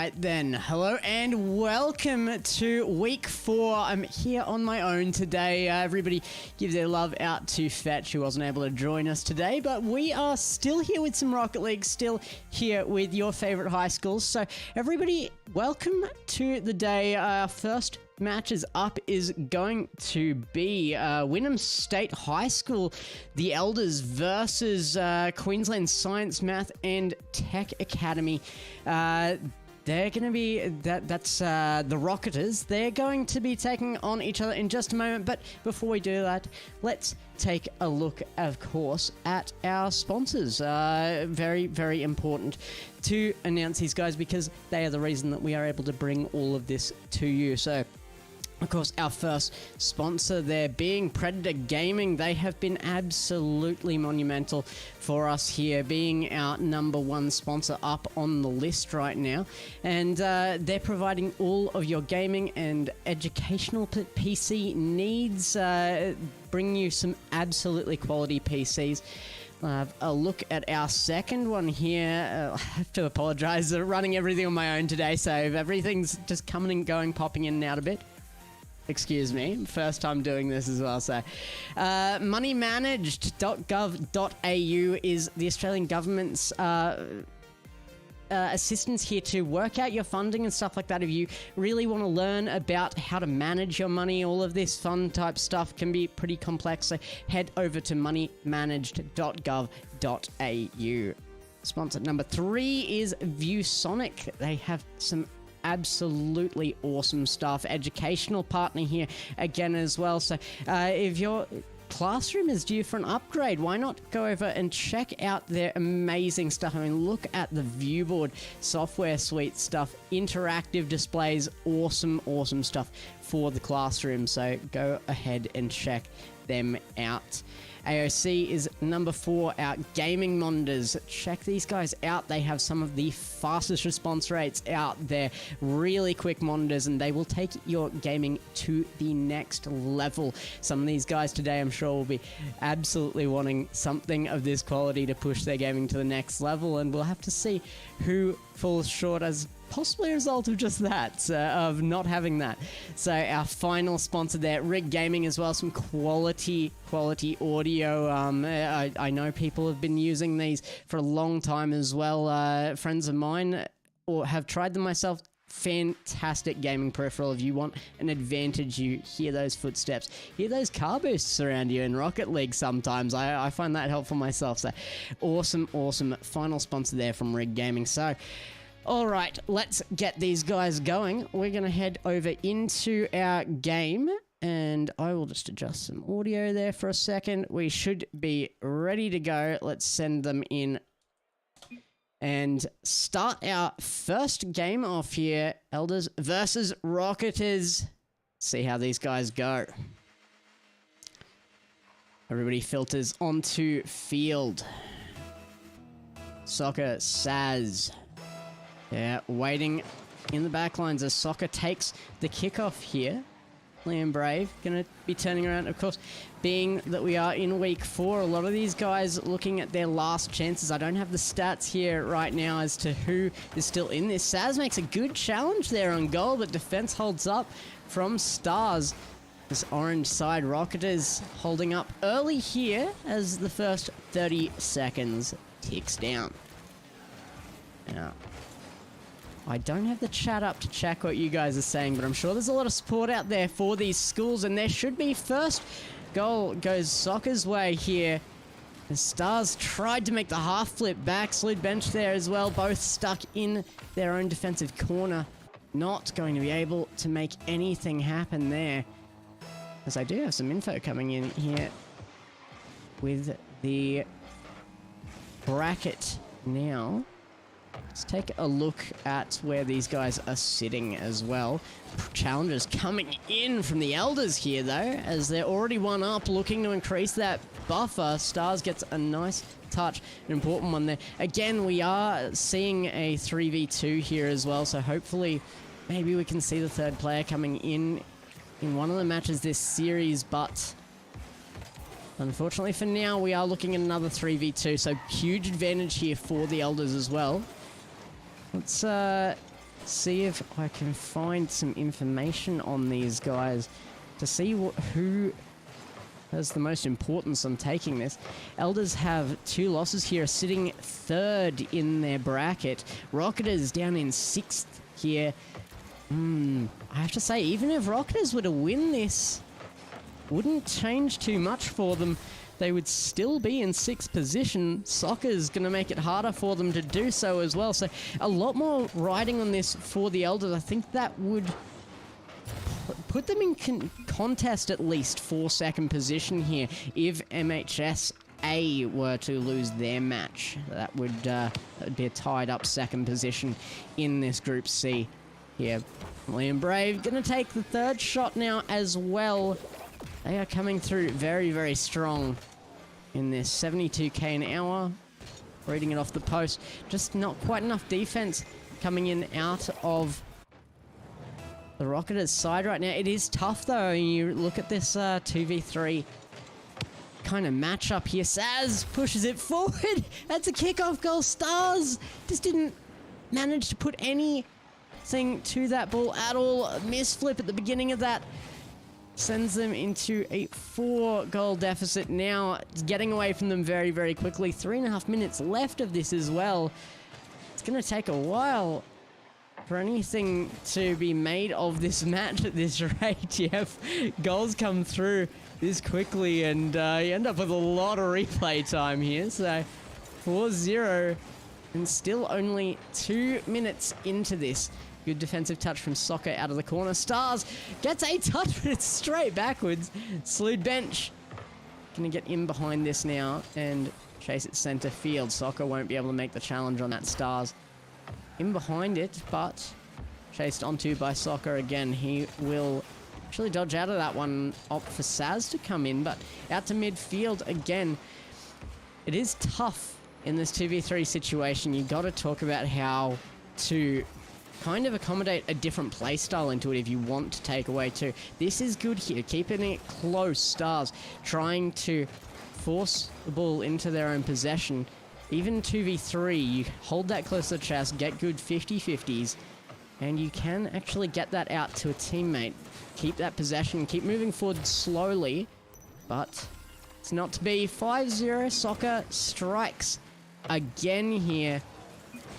Right then, hello and welcome to week 4. I'm here on my own today. Everybody give their love out to Fetch, who wasn't able to join us today, but we are still here with some Rocket League, still here with your favorite high schools. So everybody, welcome to the day. Our first match is up is going to be Wynnum State High School, the Elders versus Queensland Science, Math and Tech Academy. They're going to be, that's the Rocketers. They're going to be taking on each other in just a moment. But before we do that, let's take a look, of course, at our sponsors. Very, very important to announce these guys because they are the reason that we are able to bring all of this to you. So, of course, our first sponsor there being Predator Gaming. They have been absolutely monumental for us here, being our #1 sponsor up on the list right now. And they're providing all of your gaming and educational PC needs, bringing you some absolutely quality PCs. A look at our second one here. I have to apologize, running everything on my own today, so everything's just coming and going, popping in and out a bit. Excuse me, first time doing this as well. So, moneymanaged.gov.au is the Australian government's assistance here to work out your funding and stuff like that. If you really want to learn about how to manage your money, all of this fun type stuff can be pretty complex. So head over to moneymanaged.gov.au. Sponsor number 3 is ViewSonic. They have some absolutely awesome stuff. Educational partner here again as well. So if your classroom is due for an upgrade, why not go over and check out their amazing stuff? I mean, look at the Viewboard software suite stuff, interactive displays, awesome stuff for the classroom. So go ahead and check them out. AOC is number 4, our gaming monitors. Check these guys out. They have some of the fastest response rates out there. Really quick monitors, and they will take your gaming to the next level. Some of these guys today, I'm sure, will be absolutely wanting something of this quality to push their gaming to the next level, and we'll have to see who falls short as possibly a result of just that, of not having that. So our final sponsor there, Rig Gaming as well, some quality audio. I know people have been using these for a long time as well. Friends of mine, or have tried them myself. Fantastic gaming peripheral. If you want an advantage, you hear those footsteps, hear those car boosts around you in Rocket League sometimes. I find that helpful myself. So awesome final sponsor there from Rig Gaming. So alright, let's get these guys going. We're going to head over into our game, and I will just adjust some audio there for a second. We should be ready to go. Let's send them in and start our first game off here. Elders versus Rocketers. See how these guys go. Everybody filters onto field. Soccer, Saz. Yeah, waiting in the back lines as Soccer takes the kickoff here. Liam Brave going to be turning around. Of course, being that we are in week 4, a lot of these guys looking at their last chances. I don't have the stats here right now as to who is still in this. Saz makes a good challenge there on goal, but defense holds up from Stars. This orange side, Rocketers holding up early here as the first 30 seconds ticks down. Now, I don't have the chat up to check what you guys are saying, but I'm sure there's a lot of support out there for these schools, and there should be. First goal goes Soccer's way here. The Stars tried to make the half flip back. Slewed bench there as well, both stuck in their own defensive corner. Not going to be able to make anything happen there. As I do have some info coming in here with the bracket now. Let's take a look at where these guys are sitting as well. Challengers coming in from the Elders here, though, as they're already 1 up, looking to increase that buffer. Stars gets a nice touch, an important one there. Again, we are seeing a 3v2 here as well, so hopefully maybe we can see the third player coming in one of the matches this series, but unfortunately for now, we are looking at another 3v2, so huge advantage here for the Elders as well. Let's see if I can find some information on these guys to see who has the most importance on taking this. Elders have 2 losses here, sitting 3rd in their bracket. Rocketers down in 6th here. I have to say, even if Rocketers were to win this, wouldn't change too much for them. They would still be in 6th position. Soccer's going to make it harder for them to do so as well. So a lot more riding on this for the Elders. I think that would put them in contest at least for 2nd position here. If MHSA were to lose their match, that would be a tied up 2nd position in this Group C here. Liam Brave going to take the 3rd shot now as well. They are coming through very, very strong in this 72k an hour. Reading it off the post. Just not quite enough defense coming in out of the Rocketers side right now. It is tough though. You look at this 2v3 kind of matchup here. Saz pushes it forward. That's a kickoff goal. Stars just didn't manage to put anything to that ball at all. A misflip at the beginning of that sends them into a 4-goal deficit now. It's getting away from them very, very quickly. 3.5 minutes left of this as well. It's going to take a while for anything to be made of this match at this rate. You have goals come through this quickly, and you end up with a lot of replay time here. So 4-0, and still only 2 minutes into this. Good defensive touch from Soccer out of the corner. Stars gets a touch, but it's straight backwards. Slewed bench. Gonna get in behind this now and chase it center field. Soccer won't be able to make the challenge on that. Stars in behind it, but chased onto by Soccer again. He will actually dodge out of that one, opt for Saz to come in, but out to midfield again. It is tough in this 2v3 situation. You got to talk about how to kind of accommodate a different play style into it if you want to take away too. This is good here, keeping it close. Stars trying to force the ball into their own possession. Even 2v3, you hold that close to the chest, get good 50-50s, and you can actually get that out to a teammate. Keep that possession, keep moving forward slowly, but it's not to be. 5-0, Soccer strikes again here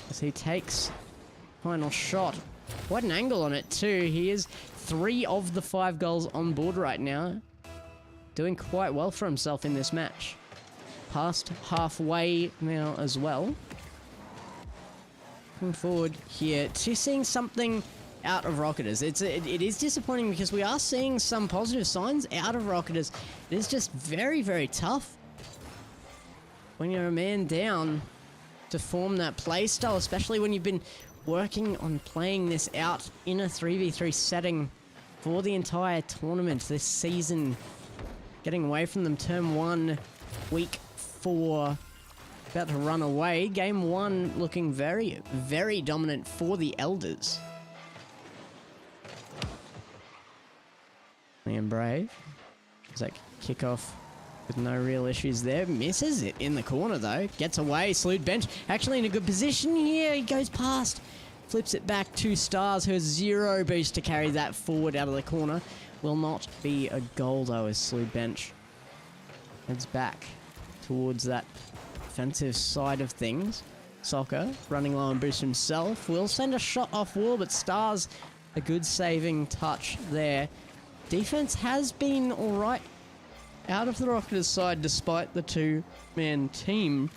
as he takes final shot. Quite an angle on it too. He is 3 of the 5 goals on board right now. Doing quite well for himself in this match. Past halfway now as well. Looking forward here to seeing something out of Rocketers. It is disappointing because we are seeing some positive signs out of Rocketers. It is just very, very tough when you're a man down to form that play style, especially when you've been working on playing this out in a 3v3 setting for the entire tournament this season. Getting away from them. Term 1, week 4, about to run away. Game 1 looking very, very dominant for the Elders. Liam Brave. Is that kickoff with no real issues there? Misses it in the corner though. Gets away. Slewed bench. Actually in a good position here. He goes past. Flips it back to Stars, who has 0 boost to carry that forward out of the corner. Will not be a goal though as Slewed bench heads back towards that defensive side of things. Soccer running low and boost himself. Will send a shot off wall, but Stars a good saving touch there. Defense has been alright out of the Rocketers side despite the 2-man team.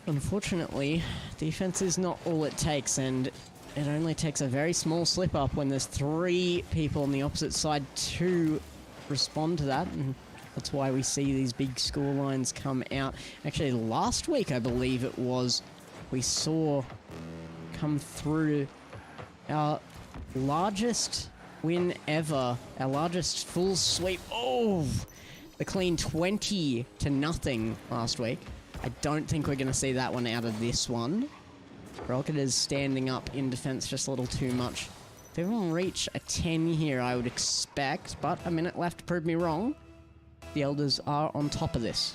Unfortunately, defense is not all it takes, and it only takes a very small slip up when there's 3 people on the opposite side to respond to that, and that's why we see these big score lines come out. Actually, last week, I believe it was, we saw come through our largest win ever, our largest full sweep. Oh, the clean 20-0 last week. I don't think we're going to see that one out of this one. Rocketers standing up in defense just a little too much. If everyone reach a 10 here, I would expect, but a minute left to prove me wrong. The Elders are on top of this.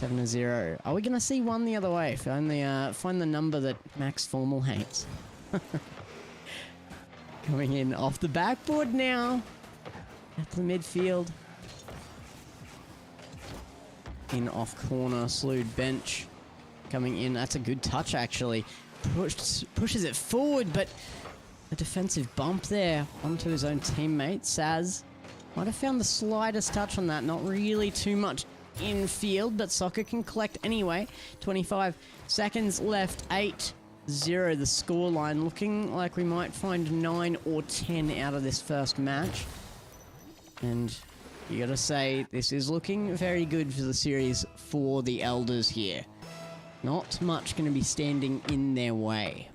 7-0. Are we going to see one the other way? Find the number that Max Formal hates. Coming in off the backboard now. At the midfield. In off corner, slewed bench. Coming in, that's a good touch actually. Pushes it forward, but a defensive bump there onto his own teammate. Saz might have found the slightest touch on that, not really too much infield, but Soccer can collect anyway. 25 seconds left, 8-0 the scoreline. Looking like we might find 9 or 10 out of this first match. And you gotta say, this is looking very good for the series for the Elders here. Not much going to be standing in their way.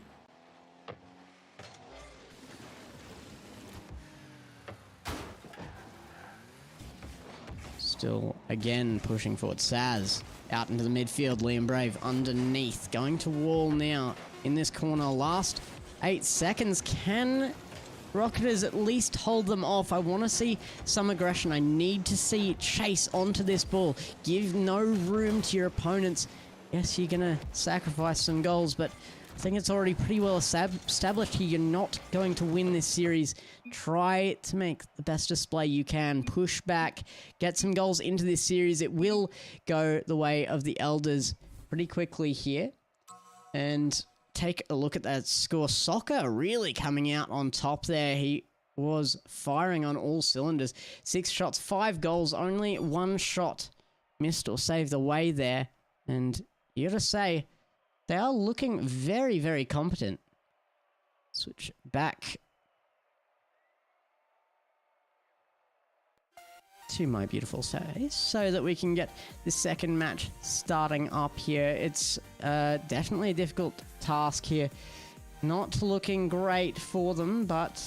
Still, again, pushing forward. Saz out into the midfield. Liam Brave underneath. Going to wall now in this corner. Last 8 seconds. Can Rocketers at least hold them off? I want to see some aggression. I need to see chase onto this ball. Give no room to your opponents. Yes, you're going to sacrifice some goals, but I think it's already pretty well established here. You're not going to win this series. Try to make the best display you can. Push back. Get some goals into this series. It will go the way of the Elders pretty quickly here. And take a look at that score. Soccer really coming out on top there. He was firing on all cylinders. 6 shots, 5 goals. Only 1 shot missed or saved away there. And you gotta say, they are looking very, very competent. Switch back to my beautiful face so that we can get this second match starting up here. It's definitely a difficult task here. Not looking great for them, but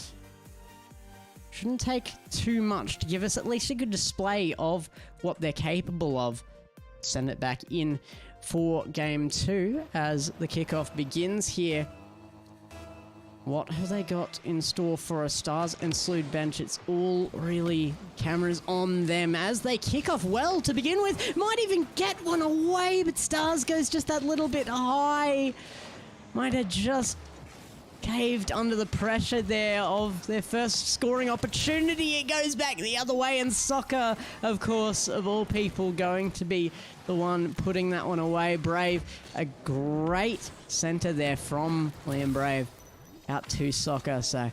shouldn't take too much to give us at least a good display of what they're capable of. Send it back in for game 2 as the kickoff begins here. What have they got in store for us? Stars and Slewed bench. It's all really cameras on them as they kick off well to begin with. Might even get one away, but Stars goes just that little bit high. Might have just caved under the pressure there of their first scoring opportunity. It goes back the other way, and Soccer, of course, of all people, going to be the one putting that one away. Brave, a great center there from Liam Brave out to Soccer. So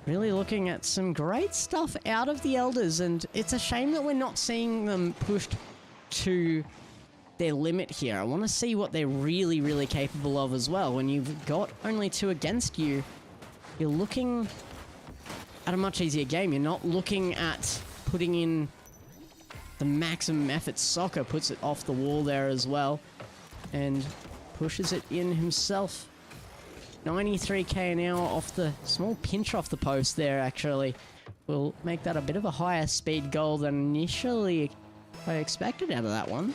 really looking at some great stuff out of the Elders, and it's a shame that we're not seeing them pushed to their limit here. I want to see what they're really, really capable of as well. When you've got only 2 against you, you're looking at a much easier game. You're not looking at putting in the maximum effort. Soccer puts it off the wall there as well and pushes it in himself. 93k an hour off the small pinch off the post there actually will make that a bit of a higher speed goal than initially I expected out of that one.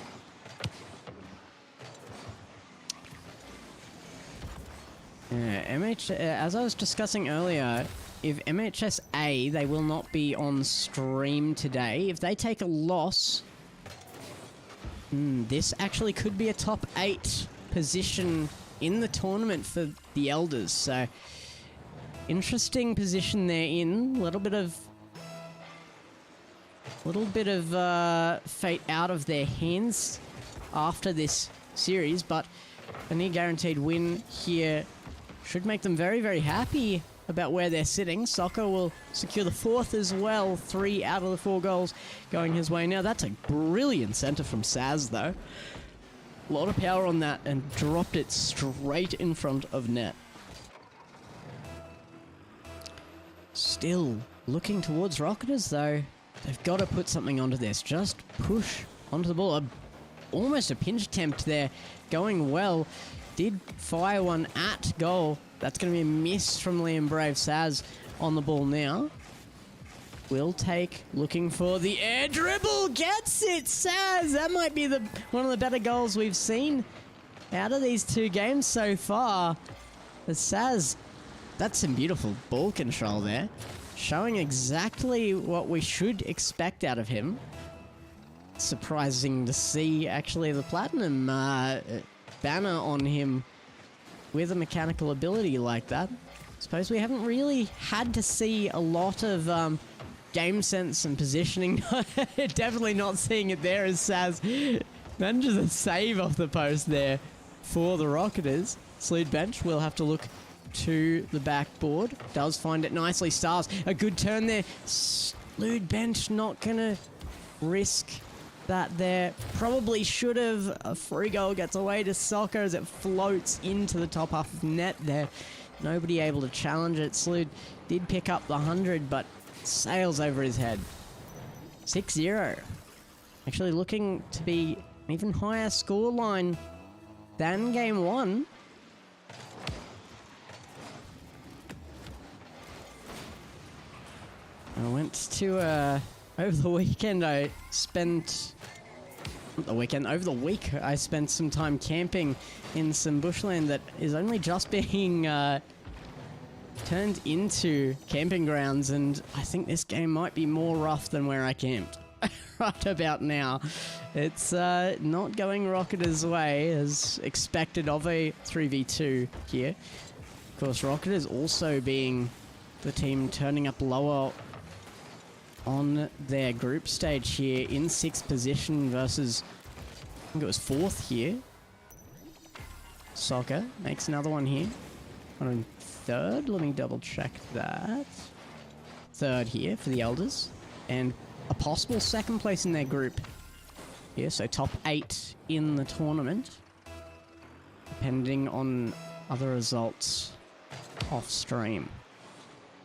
As I was discussing earlier, if MHSA, they will not be on stream today. If they take a loss, this actually could be a top 8 position in the tournament for the Elders. So, interesting position they're in. A little bit of fate out of their hands after this series, but a near guaranteed win here should make them very, very happy about where they're sitting. Soccer will secure the 4th as well. 3 out of the 4 goals going his way. Now, that's a brilliant center from Saz, though. A lot of power on that and dropped it straight in front of net. Still looking towards Rocketers, though. They've got to put something onto this. Just push onto the ball. Almost a pinch attempt there. Going well. Did fire one at goal. That's going to be a miss from Liam Brave. Saz on the ball now. Will take, looking for the air dribble. Gets it, Saz. That might be one of the better goals we've seen out of these 2 games so far. But Saz, that's some beautiful ball control there. Showing exactly what we should expect out of him. surprising to see actually the platinum banner on him with a mechanical ability like that. Suppose we haven't really had to see a lot of game sense and positioning. Definitely not seeing it there as Saz manages a save off the post there for the Rocketers. Slewed Bench will have to look to the backboard. Does find it nicely. Stars, a good turn there. Slewed Bench not gonna risk that there. Probably should have. A free goal gets away to Soccer as it floats into the top half of net there. Nobody able to challenge it. Slewed did pick up the 100, but sails over his head. 6-0. Actually looking to be an even higher scoreline than game 1. I went to, over the weekend I spent, over the week I spent some time camping in some bushland that is only just being turned into camping grounds, and I think this game might be more rough than where I camped right about now. It's not going Rocketers' way as expected of a 3v2 here. Of course, Rocketers also being the team turning up lower on their group stage here in 6th position versus, I think it was 4th here. Soccer makes another one here. On 3rd, let me double check that. 3rd here for the Elders. And a possible 2nd place in their group here, so top 8 in the tournament. Depending on other results off stream.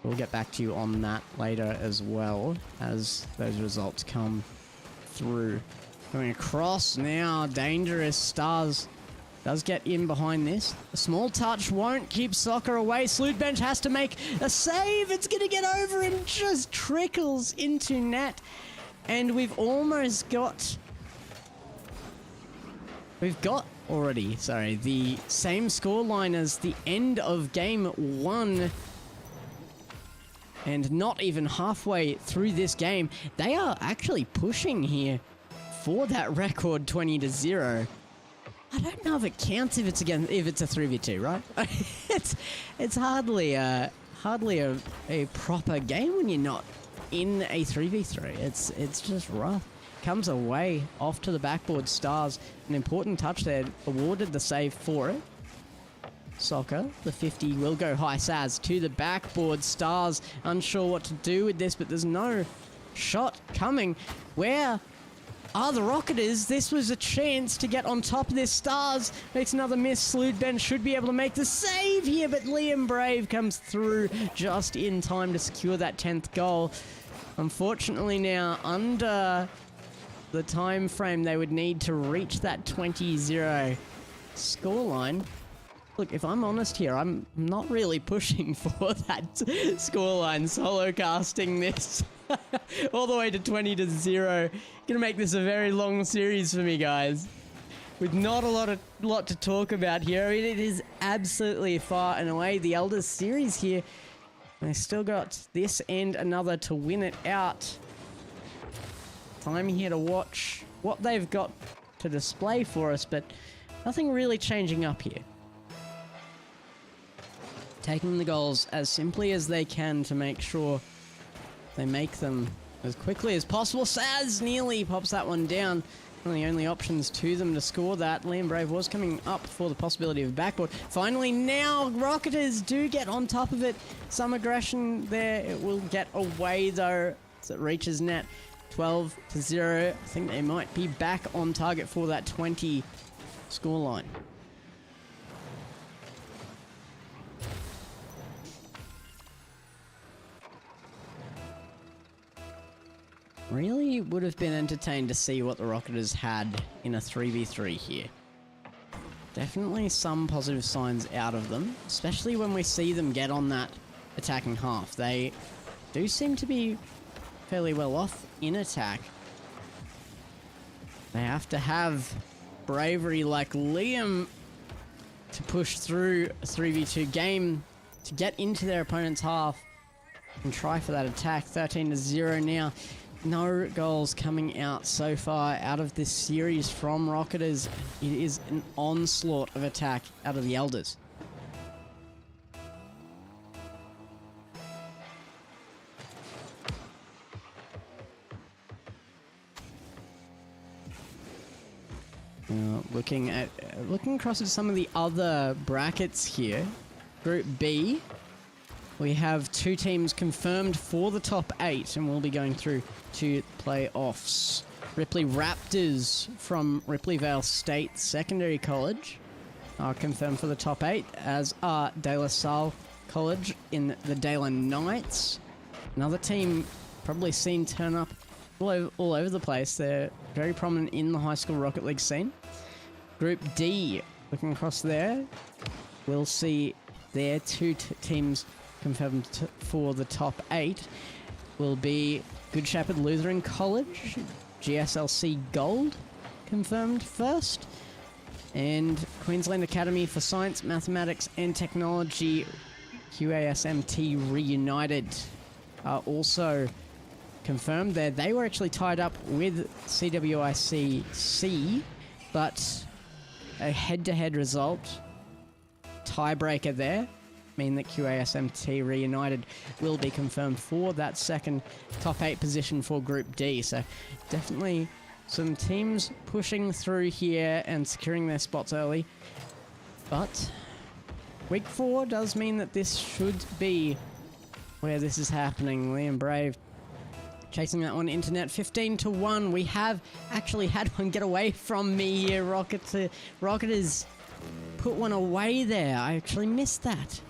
We'll get back to you on that later as well as those results come through. Going across now, dangerous. Stars does get in behind this. A small touch won't keep Soccer away. Slewed Bench has to make a save. It's going to get over and just trickles into net. And we've almost got... We've got already, sorry, the same scoreline as the end of game 1. And not even halfway through this game, they are actually pushing here for that record 20-0. I don't know if it counts if it's a 3v2, right? it's hardly a proper game when you're not in a 3v3. It's just rough. Comes away off to the backboard. Stars, an important touch there, awarded the save for it. Soccer, the 50 will go high. Saz to the backboard. Stars unsure what to do with this, but there's no shot coming. Where are the Rocketers? This was a chance to get on top of this. Stars makes another miss. Slewed Bench should be able to make the save here, but Liam Brave comes through just in time to secure that 10th goal. Unfortunately now, under the time frame they would need to reach that 20-0 scoreline. Look, if I'm honest here, I'm not really pushing for that scoreline. Solo casting this all the way to 20-0. Gonna make this a very long series for me, guys. With not a lot to talk about here. I mean, it is absolutely far and away the Elders series here. They still got this and another to win it out. Time here to watch what they've got to display for us, but nothing really changing up here. Taking the goals as simply as they can to make sure they make them as quickly as possible. Saz nearly pops that one down. One of the only options to them to score that. Liam Brave was coming up for the possibility of backboard. Finally now, Rocketers do get on top of it. Some aggression there. It will get away though as it reaches net. 12-0. I think they might be back on target for that 20 scoreline. Really would have been entertained to see what the Rocketers had in a 3v3 here. Definitely some positive signs out of them, especially when we see them get on that attacking half. They do seem to be fairly well off in attack. They have to have bravery like Liam to push through a 3v2 game to get into their opponent's half and try for that attack. 13-0 now. no goals coming out so far out of this series from Rocketers. It is an onslaught of attack out of the Elders. Looking across at some of the other brackets here. Group B, we have 2 teams confirmed for the top 8, and we'll be going through to playoffs. Ripley Raptors from Ripley Vale State Secondary College are confirmed for the top 8, as are De La Salle College in the De La Knights. Another team probably seen turn up all over the place. They're very prominent in the high school Rocket League scene. Group D, looking across there, we'll see their 2 teams confirmed for the top 8 will be Good Shepherd Lutheran College, GSLC Gold, confirmed first, and Queensland Academy for Science, Mathematics and Technology, QASMT Reunited, are also confirmed there. They were actually tied up with CWIC-C, but a head-to-head result, tiebreaker there, mean that QASMT Reunited will be confirmed for that second top 8 position for Group D. So definitely some teams pushing through here and securing their spots early. But week 4 does mean that this should be where this is happening. Liam Brave chasing that one into net, 15-1. We have actually had one get away from me here. Rocketers put one away there. I actually missed that.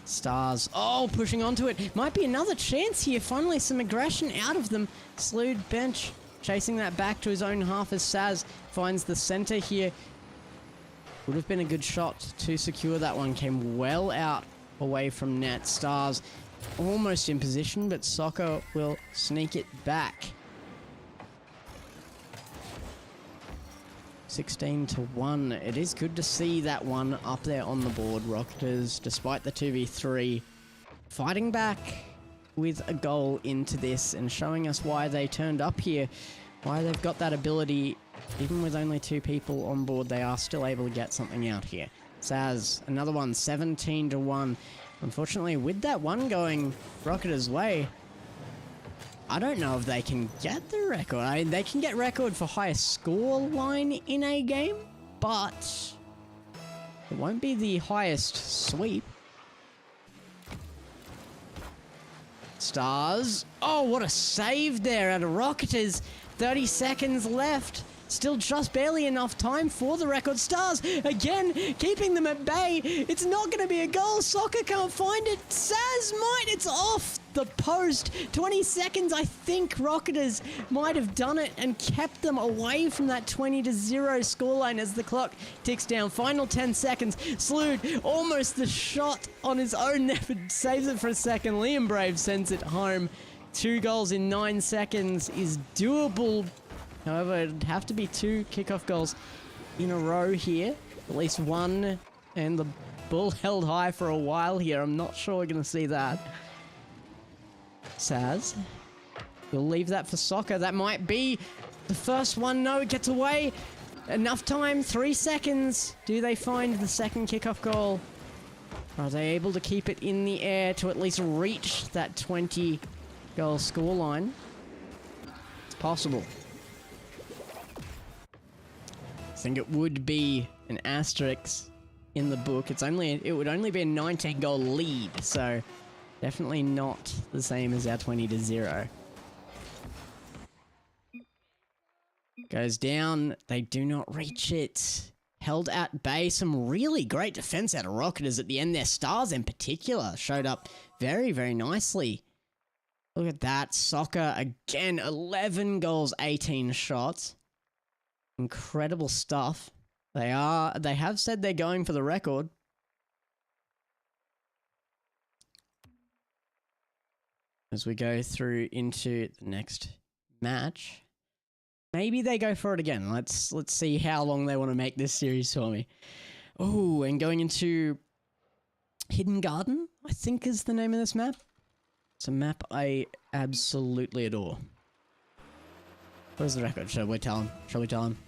Stars, oh, pushing onto it. Might be another chance here. Finally, some aggression out of them. Slood Bench chasing that back to his own half as Saz finds the center here. Would have been a good shot to secure that one. Came well out away from net. Stars almost in position, but Soccer will sneak it back. 16-1. It is good to see that one up there on the board. Rocketers, despite the 2v3, fighting back with a goal into this and showing us why they turned up here, why they've got that ability. Even with only 2 people on board, they are still able to get something out here. Saz, another one, 17-1. Unfortunately, with that one going Rocketers' way, I don't know if they can get the record. I mean, they can get record for highest score line in a game, but it won't be the highest sweep. Stars. Oh, what a save there out of Rocketers. 30 seconds left. Still just barely enough time for the record. Stars, again, keeping them at bay. It's not going to be a goal. Soccer can't find it. Saz might. It's off the post. 20 seconds, I think Rocketers might have done it and kept them away from that 20-0 scoreline as the clock ticks down. Final 10 seconds. Slood, almost the shot on his own there, but saves it for a second. Liam Brave sends it home. 2 goals in 9 seconds is doable. However, it'd have to be 2 kickoff goals in a row here. At least one, and the ball held high for a while here. I'm not sure we're going to see that. Saz, we'll leave that for Soccer. That might be the first one. No, it gets away. Enough time, 3 seconds. Do they find the second kickoff goal? Are they able to keep it in the air to at least reach that 20-goal scoreline? It's possible. I think it would be an asterisk in the book. It would only be a 19-goal lead, so definitely not the same as our 20-0. Goes down. They do not reach it. Held at bay. Some really great defense out of Rocketers at the end there. Stars in particular showed up very, very nicely. Look at that. Soccer again. 11 goals, 18 shots. Incredible stuff. They have said they're going for the record. As we go through into the next match, maybe they go for it again. Let's see how long they want to make this series for me. Oh, and going into Hidden Garden, I think is the name of this map. It's a map I absolutely adore. What is the record? Shall we tell him? Shall we tell him?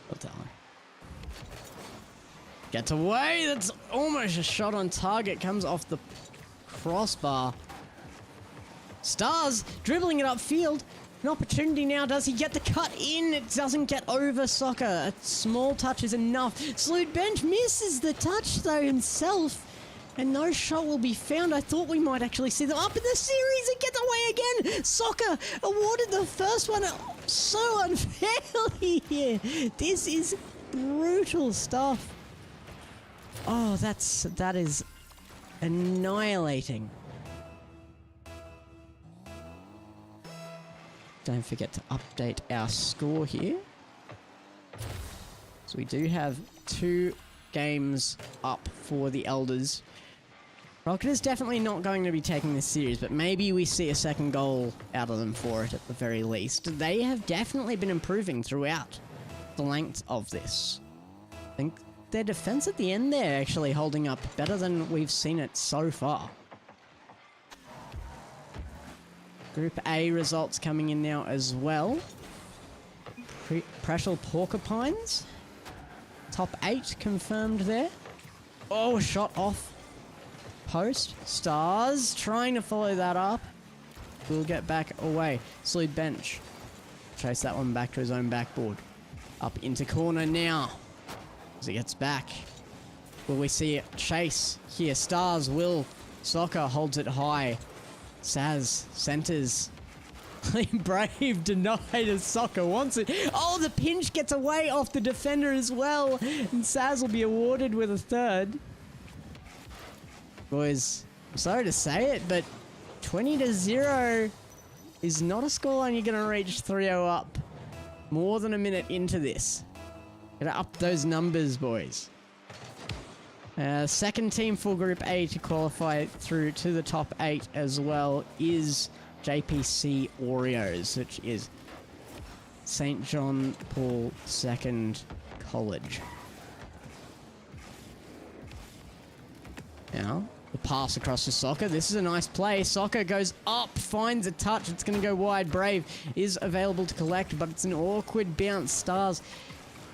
We'll tell him. Gets away! That's almost a shot on target. Comes off the crossbar. Stars dribbling it upfield. An opportunity now. Does he get the cut in? It doesn't get over Soccer. A small touch is enough. Salute Bench misses the touch though himself. And no shot will be found. I thought we might actually see them up in the series. It gets away again. Soccer awarded the first one so unfairly here. This is brutal stuff. Oh, that is annihilating. Don't forget to update our score here. So we do have 2 games up for the Elders. Rocket is definitely not going to be taking this series, but maybe we see a second goal out of them for it at the very least. They have definitely been improving throughout the length of this. I think their defense at the end there actually holding up better than we've seen it so far. Group A results coming in now as well. Pressure Porcupines. Top 8 confirmed there. Oh, shot off post. Stars trying to follow that up. We'll get back away. Slewed Bench. Chase that one back to his own backboard. Up into corner now. As he gets back. Will we see a chase here? Stars will. Soccer holds it high. Saz centers. Brave denied as Soccer wants it. Oh, the pinch gets away off the defender as well. And Saz will be awarded with a third. Boys, I'm sorry to say it, but 20-0 is not a scoreline you're going to reach 3-0 up more than a minute into this. Gotta up those numbers, boys. Second team for Group A to qualify through to the top 8 as well is JPC Oreos, which is St. John Paul II College. Now, the pass across to Soccer. This is a nice play. Soccer goes up, finds a touch. It's going to go wide. Brave is available to collect, but it's an awkward bounce. Stars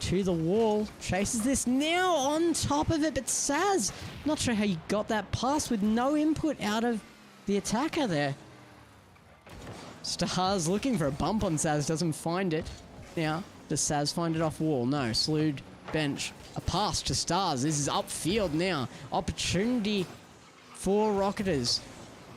to the wall. Chases this now on top of it, but Saz, not sure how you got that pass with no input out of the attacker there. Stars looking for a bump on Saz, doesn't find it. Now, does Saz find it off wall? No. Slewed Bench. A pass to Stars. This is upfield now. Opportunity for Rocketers.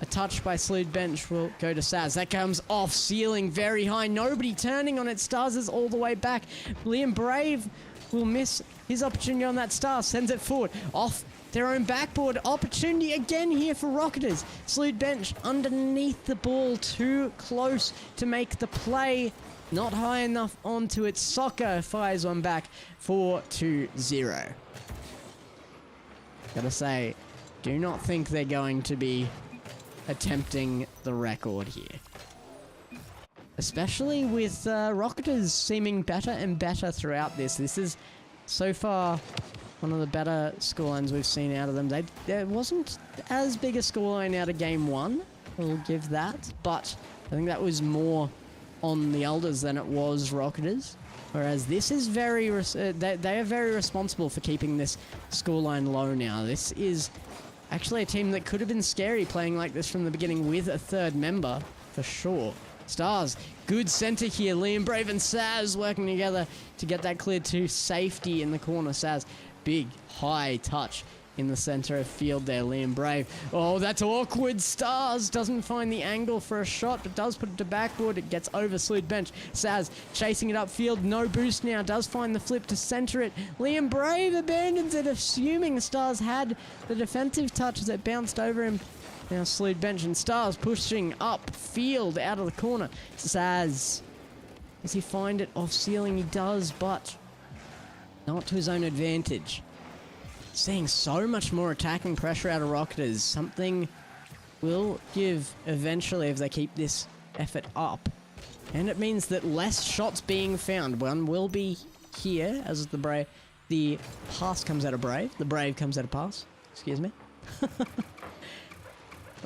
A touch by Slewed Bench will go to Saz. That comes off ceiling very high. Nobody turning on it. Stars is all the way back. Liam Brave will miss his opportunity on that. Star sends it forward. Off their own backboard. Opportunity again here for Rocketers. Slewed Bench underneath the ball. Too close to make the play. Not high enough onto it. Soccer fires one back. 4-0. Gotta say, do not think they're going to be attempting the record here. Especially with Rocketers seeming better and better throughout this. This is, so far, one of the better scorelines we've seen out of them. There wasn't as big a scoreline out of game 1. We'll give that. But I think that was more on the Elders than it was Rocketers. Whereas this is very... they are very responsible for keeping this scoreline low now. This is actually a team that could have been scary playing like this from the beginning with a third member, for sure. Stars, good center here. Liam Brave and Saz working together to get that cleared to safety in the corner. Saz, big, high touch in the center of field there. Liam Brave. Oh, that's awkward. Stars doesn't find the angle for a shot, but does put it to backboard. It gets over Slewed Bench. Saz chasing it upfield. No boost now. Does find the flip to center it. Liam Brave abandons it, assuming Stars had the defensive touch as it bounced over him. Now Slewed Bench and Stars pushing up field out of the corner. Saz. Does he find it off ceiling? He does, but not to his own advantage. Seeing so much more attacking pressure out of Rocketers. Something will give eventually if they keep this effort up. And it means that less shots being found. One will be here as the pass comes out of Brave. The Brave comes out of pass. Excuse me.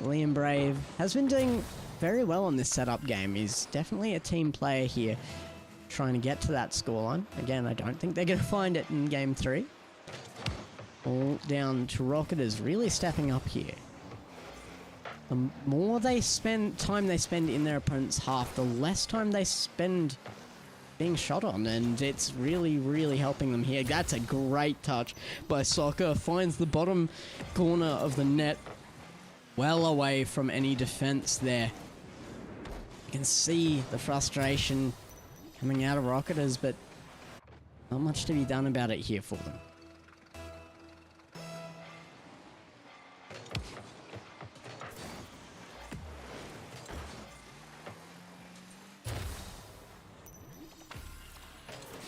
Liam Brave has been doing very well on this setup game. He's definitely a team player here, trying to get to that scoreline. Again, I don't think they're going to find it in game 3. All down to Rocketers really stepping up here. The more time they spend in their opponent's half, the less time they spend being shot on, and it's really, really helping them here. That's a great touch by Soccer. Finds the bottom corner of the net, well away from any defense there. You can see the frustration coming out of Rocketers, but not much to be done about it here for them.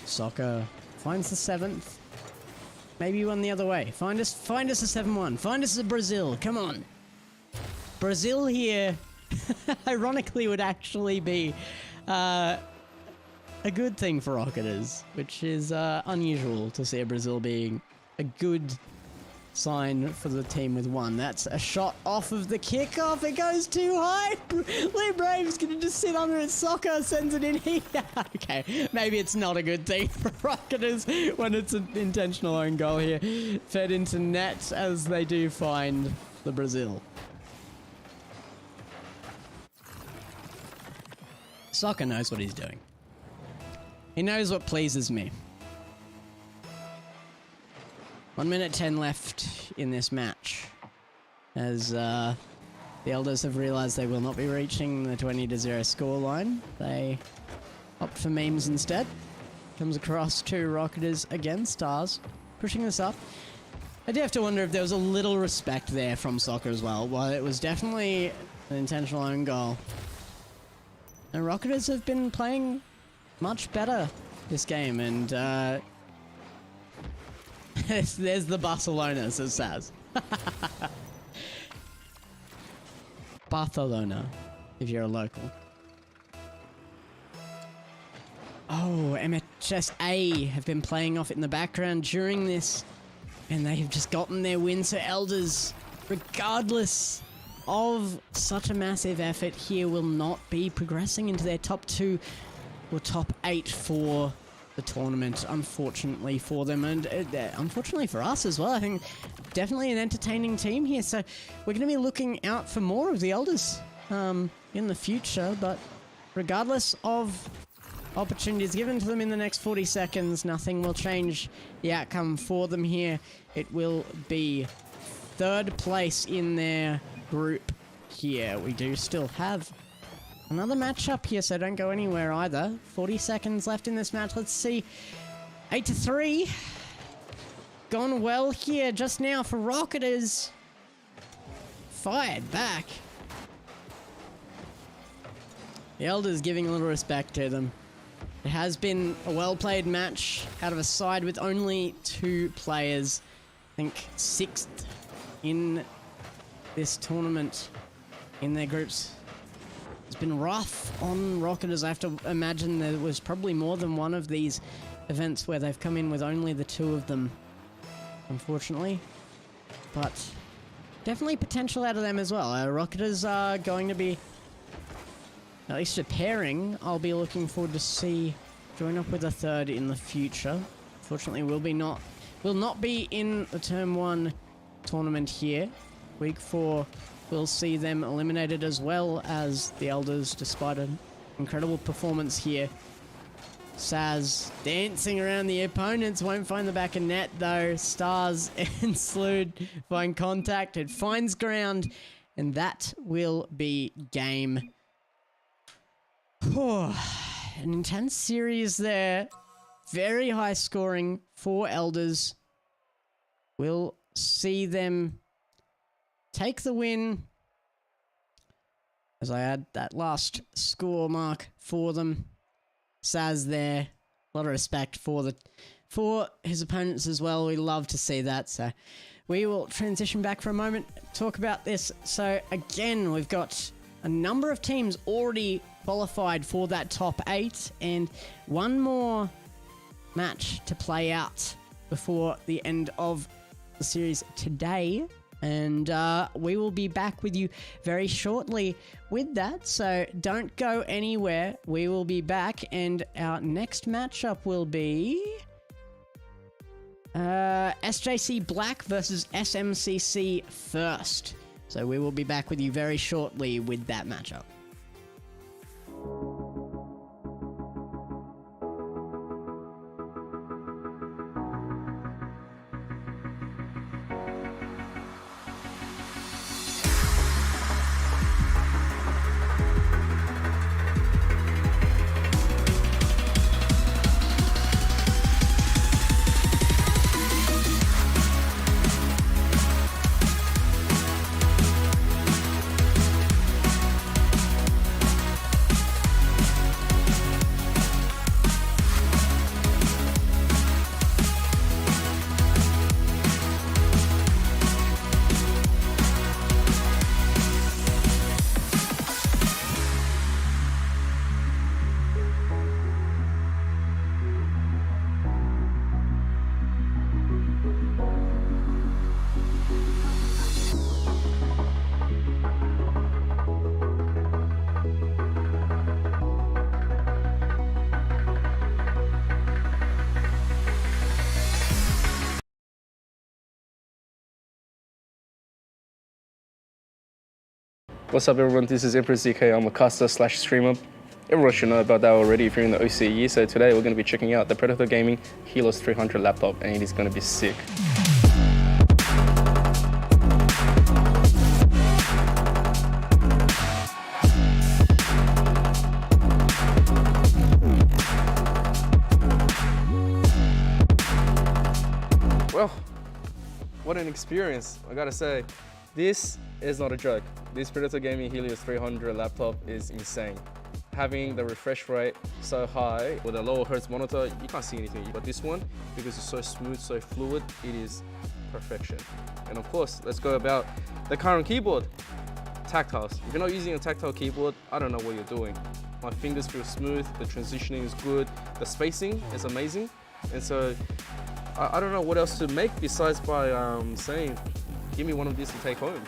Soccer finds the 7th. Maybe one the other way. Find us a 7-1. Find us a Brazil. Come on. Brazil here, ironically, would actually be a good thing for Rocketers, which is unusual to see a Brazil being a good sign for the team with 1. That's a shot off of the kickoff. It goes too high. Lee Brave's gonna just sit under it. Soccer sends it in here. Okay, maybe it's not a good thing for Rocketers when it's an intentional own goal here. Fed into net as they do find the Brazil. Soccer knows what he's doing. He knows what pleases me. 1 minute 10 left in this match, as the Elders have realised they will not be reaching the 20-0 scoreline. They opt for memes instead. Comes across to Rocketers again. Stars pushing this up. I do have to wonder if there was a little respect there from Soccer as well. While it was definitely an intentional own goal, and Rocketers have been playing much better this game, and there's the Barcelona, says Saz. Barcelona, if you're a local. Oh, MHSA have been playing off it in the background during this, and they have just gotten their win. So Elders, regardless of such a massive effort here, will not be progressing into their top 2 or top 8 for the tournament, unfortunately for them, and unfortunately for us as well. I think definitely an entertaining team here, so we're going to be looking out for more of the Elders in the future, but regardless of opportunities given to them in the next 40 seconds, nothing will change the outcome for them here. It will be 3rd place in their group here. We do still have another matchup here, so don't go anywhere either. 40 seconds left in this match. Let's see. 8-3. Gone well here just now for Rocketers. Fired back. The Elders giving a little respect to them. It has been a well-played match out of a side with only 2 players. I think 6th in this tournament in their groups. It's been rough on Rocketers. I have to imagine there was probably more than one of these events where they've come in with only the 2 of them, unfortunately. But definitely potential out of them as well. Rocketers are going to be, at least a pairing, I'll be looking forward to see join up with a 3rd in the future. Unfortunately, will not be in the Term 1 tournament here. Week 4 will see them eliminated, as well as the Elders, despite an incredible performance here. Saz dancing around the opponents, won't find the back of net though. Stars and Slood find contact, it finds ground, and that will be game. An intense series there. Very high scoring for Elders. We'll see them take the win as I add that last score mark for them. Saz there, a lot of respect for his opponents as well. We love to see that. So we will transition back for a moment, talk about this. So again, we've got a number of teams already qualified for that top 8, and one more match to play out before the end of the series today. And we will be back with you very shortly with that. So don't go anywhere. We will be back. And our next matchup will be SJC Black versus SMCC First. So we will be back with you very shortly with that matchup. What's up everyone, this is Emperor ZK, I'm a caster slash streamer. Everyone should know about that already if you're in the OCE, so today we're going to be checking out the Predator Gaming Helios 300 laptop and it is going to be sick. Well, what an experience, I gotta say. This is not a joke. This Predator Gaming Helios 300 laptop is insane. Having the refresh rate so high with a lower hertz monitor, you can't see anything. But this one, because it's so smooth, so fluid, it is perfection. And of course, let's go about the current keyboard. Tactiles. If you're not using a tactile keyboard, I don't know what you're doing. My fingers feel smooth, the transitioning is good, the spacing is amazing. And so, I don't know what else to make besides by saying, give me one of these to take home.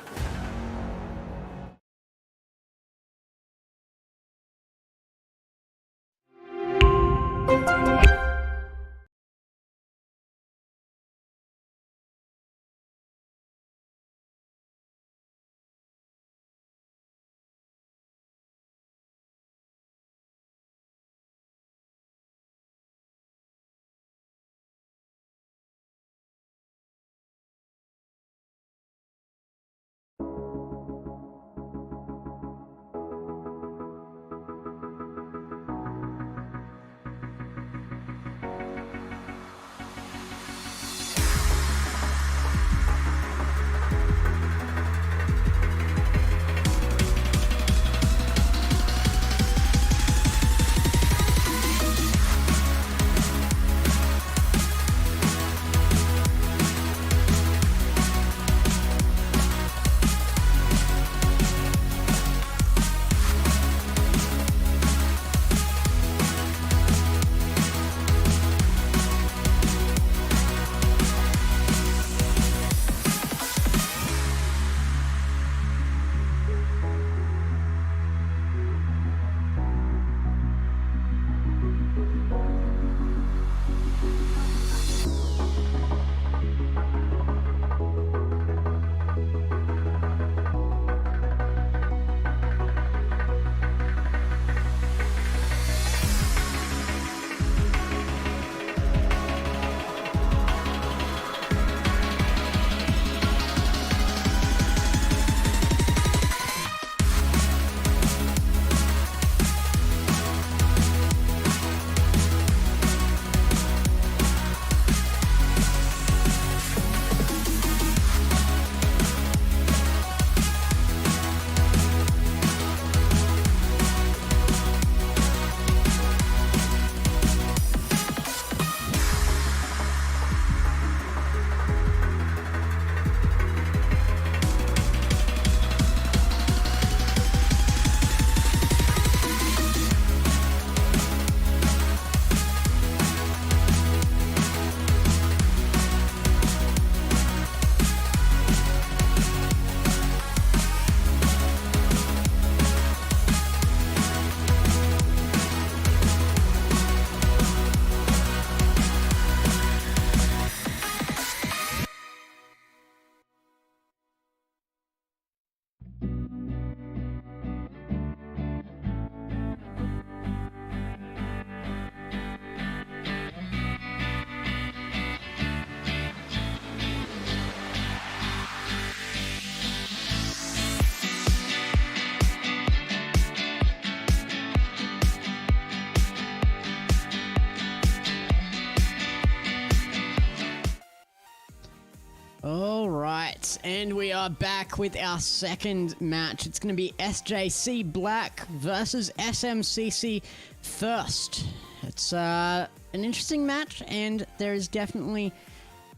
are back with our second match. It's going to be SJC Black versus SMCC First. It's an interesting match, and there is definitely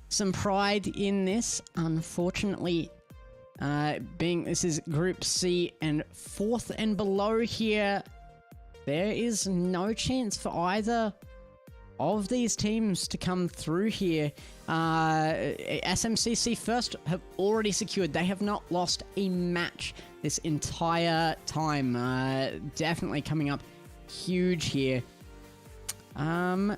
some pride in this. Unfortunately, being this is Group C and 4th and below here, there is no chance for either of these teams to come through here. SMCC First have already secured. They have not lost a match this entire time. Definitely coming up huge here. And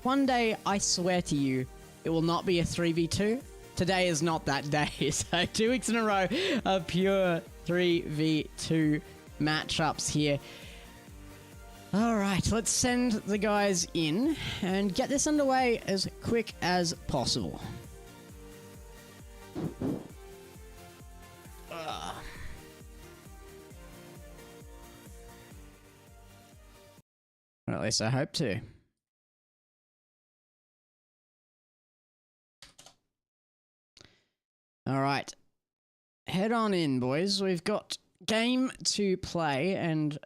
one day, I swear to you, it will not be a 3v2. Today is not that day. So 2 weeks in a row of pure 3v2 matchups here. All right, let's send the guys in and get this underway as quick as possible. Or at least I hope to. All right, head on in, boys. We've got game to play, and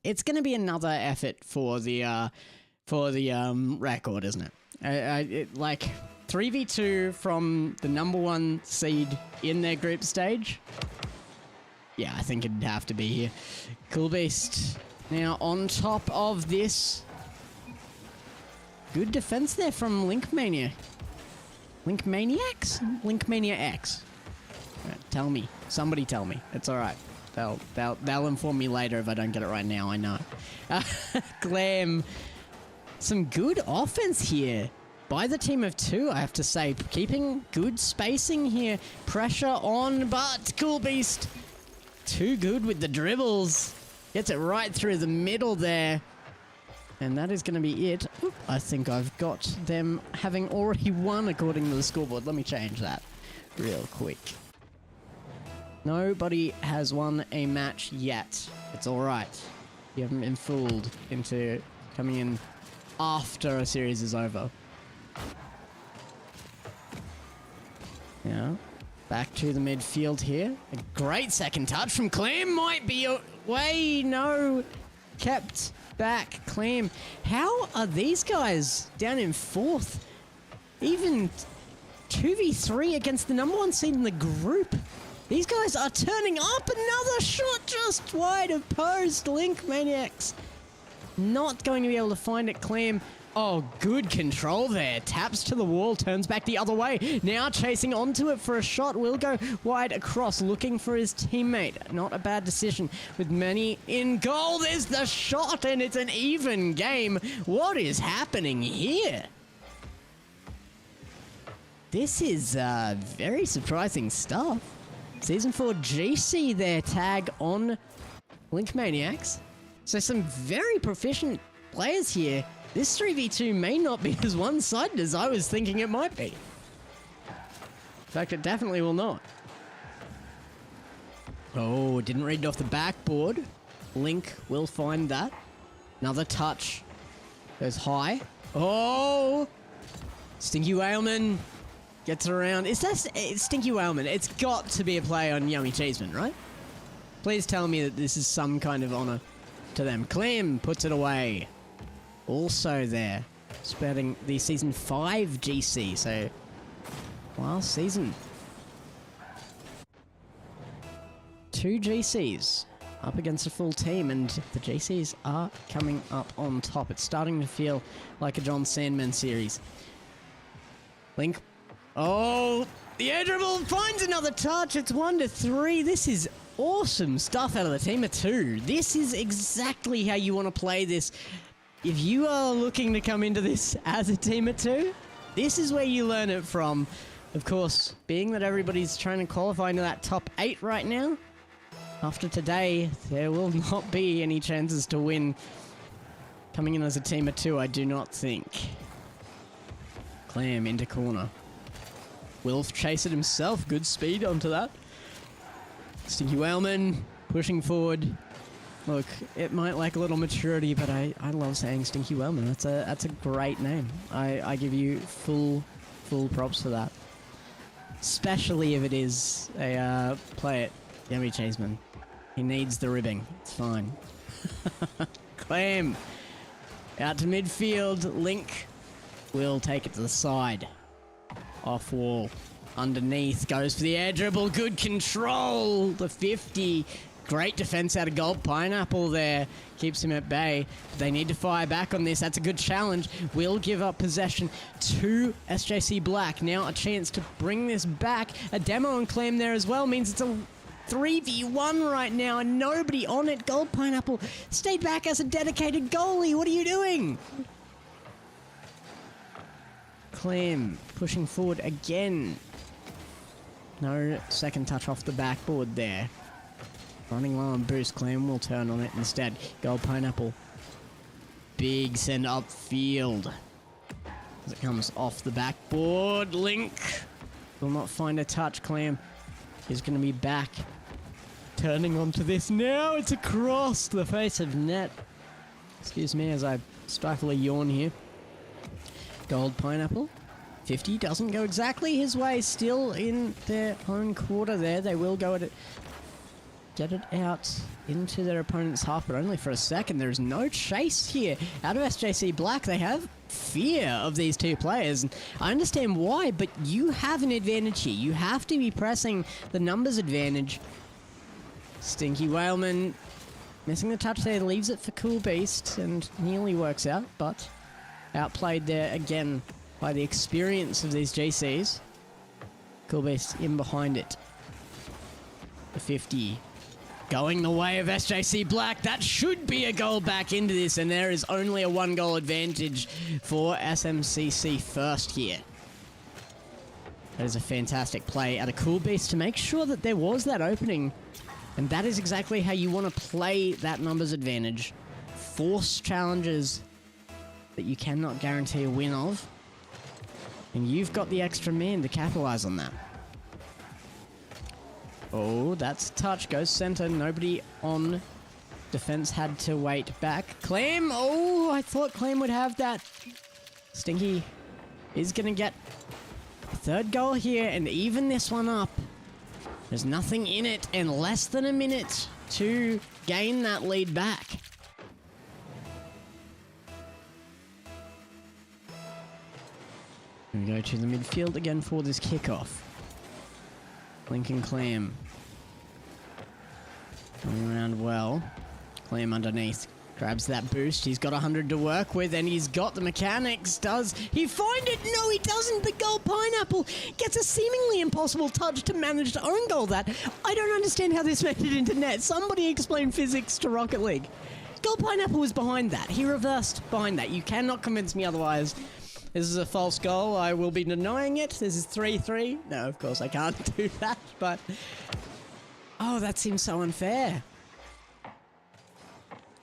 it's going to be another effort for the record, isn't it? Like 3v2 from the #1 seed in their group stage. Yeah, I think it'd have to be here. Cool beast. Now on top of this, good defense there from Linkmania. Linkmaniacs? Linkmania X. Right, tell me. Somebody tell me. It's all right. They'll inform me later if I don't get it right now, I know. Glam. Some good offense here by the team of 2, I have to say. Keeping good spacing here. Pressure on, but Cool Beast. Too good with the dribbles. Gets it right through the middle there. And that is going to be it. Oop, I think I've got them having already won according to the scoreboard. Let me change that real quick. Nobody has won a match yet. It's alright. You haven't been fooled into coming in after a series is over. Yeah. Back to the midfield here. A great second touch from Clem. Might be away. No. Kept back. Clem. How are these guys down in 4th? Even 2v3 against the #1 seed in the group. These guys are turning up. Another shot just wide of post. Link Maniacs not going to be able to find it. Clam. Oh, good control there. Taps to the wall, turns back the other way. Now chasing onto it for a shot. Will go wide across, looking for his teammate. Not a bad decision with many in goal. There's the shot, and it's an even game. What is happening here? This is very surprising stuff. Season 4 GC there, tag on Link Maniacs. So some very proficient players here. This 3v2 may not be as one-sided as I was thinking it might be. In fact, it definitely will not. Oh, didn't read it off the backboard. Link will find that. Another touch. Goes high. Oh! Stinky Whaleman gets it around. Is that Stinky Whaleman? It's got to be a play on Yummy Cheeseman, right? Please tell me that this is some kind of honor to them. Clem puts it away. Also there, spreading the Season 5 GC, so last season. 2 GCs up against a full team, and the GCs are coming up on top. It's starting to feel like a John Sandman series. Link. Oh, the air dribble finds another touch. It's 1-3. This is awesome stuff out of the team of 2. This is exactly how you want to play this. If you are looking to come into this as a team of 2, this is where you learn it from. Of course, being that everybody's trying to qualify into that top 8 right now, after today, there will not be any chances to win coming in as a team of 2, I do not think. Clam into corner. Wilf chase it himself. Good speed onto that. Stinky Whaleman pushing forward. Look, it might lack a little maturity, but I love saying Stinky Whaleman. That's a great name. I give you full props for that. especially if it is a play it, Yummy Cheeseman. He needs the ribbing. It's fine. Clem out to midfield. Link will take it to the side. Off wall. Underneath. Goes for the air dribble. Good control. The 50. Great defense out of Gold Pineapple there. Keeps him at bay. They need to fire back on this. That's a good challenge. Will give up possession to SJC Black. Now a chance to bring this back. A demo and Clem there as well means it's a 3v1 right now and nobody on it. Gold Pineapple stayed back as a dedicated goalie. What are you doing? Clem pushing forward again. No second touch off the backboard there. Running low on boost. Clem will turn on it instead. Gold Pineapple. Big send upfield. As it comes off the backboard. Link will not find a touch. Clem is going to be back. Turning onto this now. It's across the face of net. Excuse me as I stifle a yawn here. Gold Pineapple. 50 doesn't go exactly his way. Still in their own quarter there. They will go at it. Get it out into their opponent's half, but only for a second. There is no chase here out of SJC Black. They have fear of these two players. And I understand why, but you have an advantage here. You have to be pressing the numbers advantage. Stinky Whaleman missing the touch there, leaves it for Cool Beast, and nearly works out, but outplayed there again by the experience of these GCs. Cool Beast in behind it. The 50 going the way of SJC Black. That should be a goal back into this, and there is only a 1-goal advantage for SMCC first here. That is a fantastic play out of Cool Beast to make sure that there was that opening. And that is exactly how you want to play that numbers advantage. Force challenges that you cannot guarantee a win of. And you've got the extra man to capitalize on that. Oh, that's a touch. Goes center. Nobody on defense had to wait back. Clem! Oh, I thought Clem would have that. Stinky is going to get a third goal here and even this one up. There's nothing in it and less than a minute to gain that lead back. We go to the midfield again for this kickoff. Link and Clam. Going around well. Clam underneath. Grabs that boost. He's got 100 to work with and he's got the mechanics. Does he find it? No, he doesn't. But Gold Pineapple gets a seemingly impossible touch to manage to own goal that. I don't understand how this made it into net. Somebody explain physics to Rocket League. Gold Pineapple was behind that. He reversed behind that. You cannot convince me otherwise. This is a false goal. I will be denying it. This is 3-3. No, of course I can't do that, but... Oh, that seems so unfair.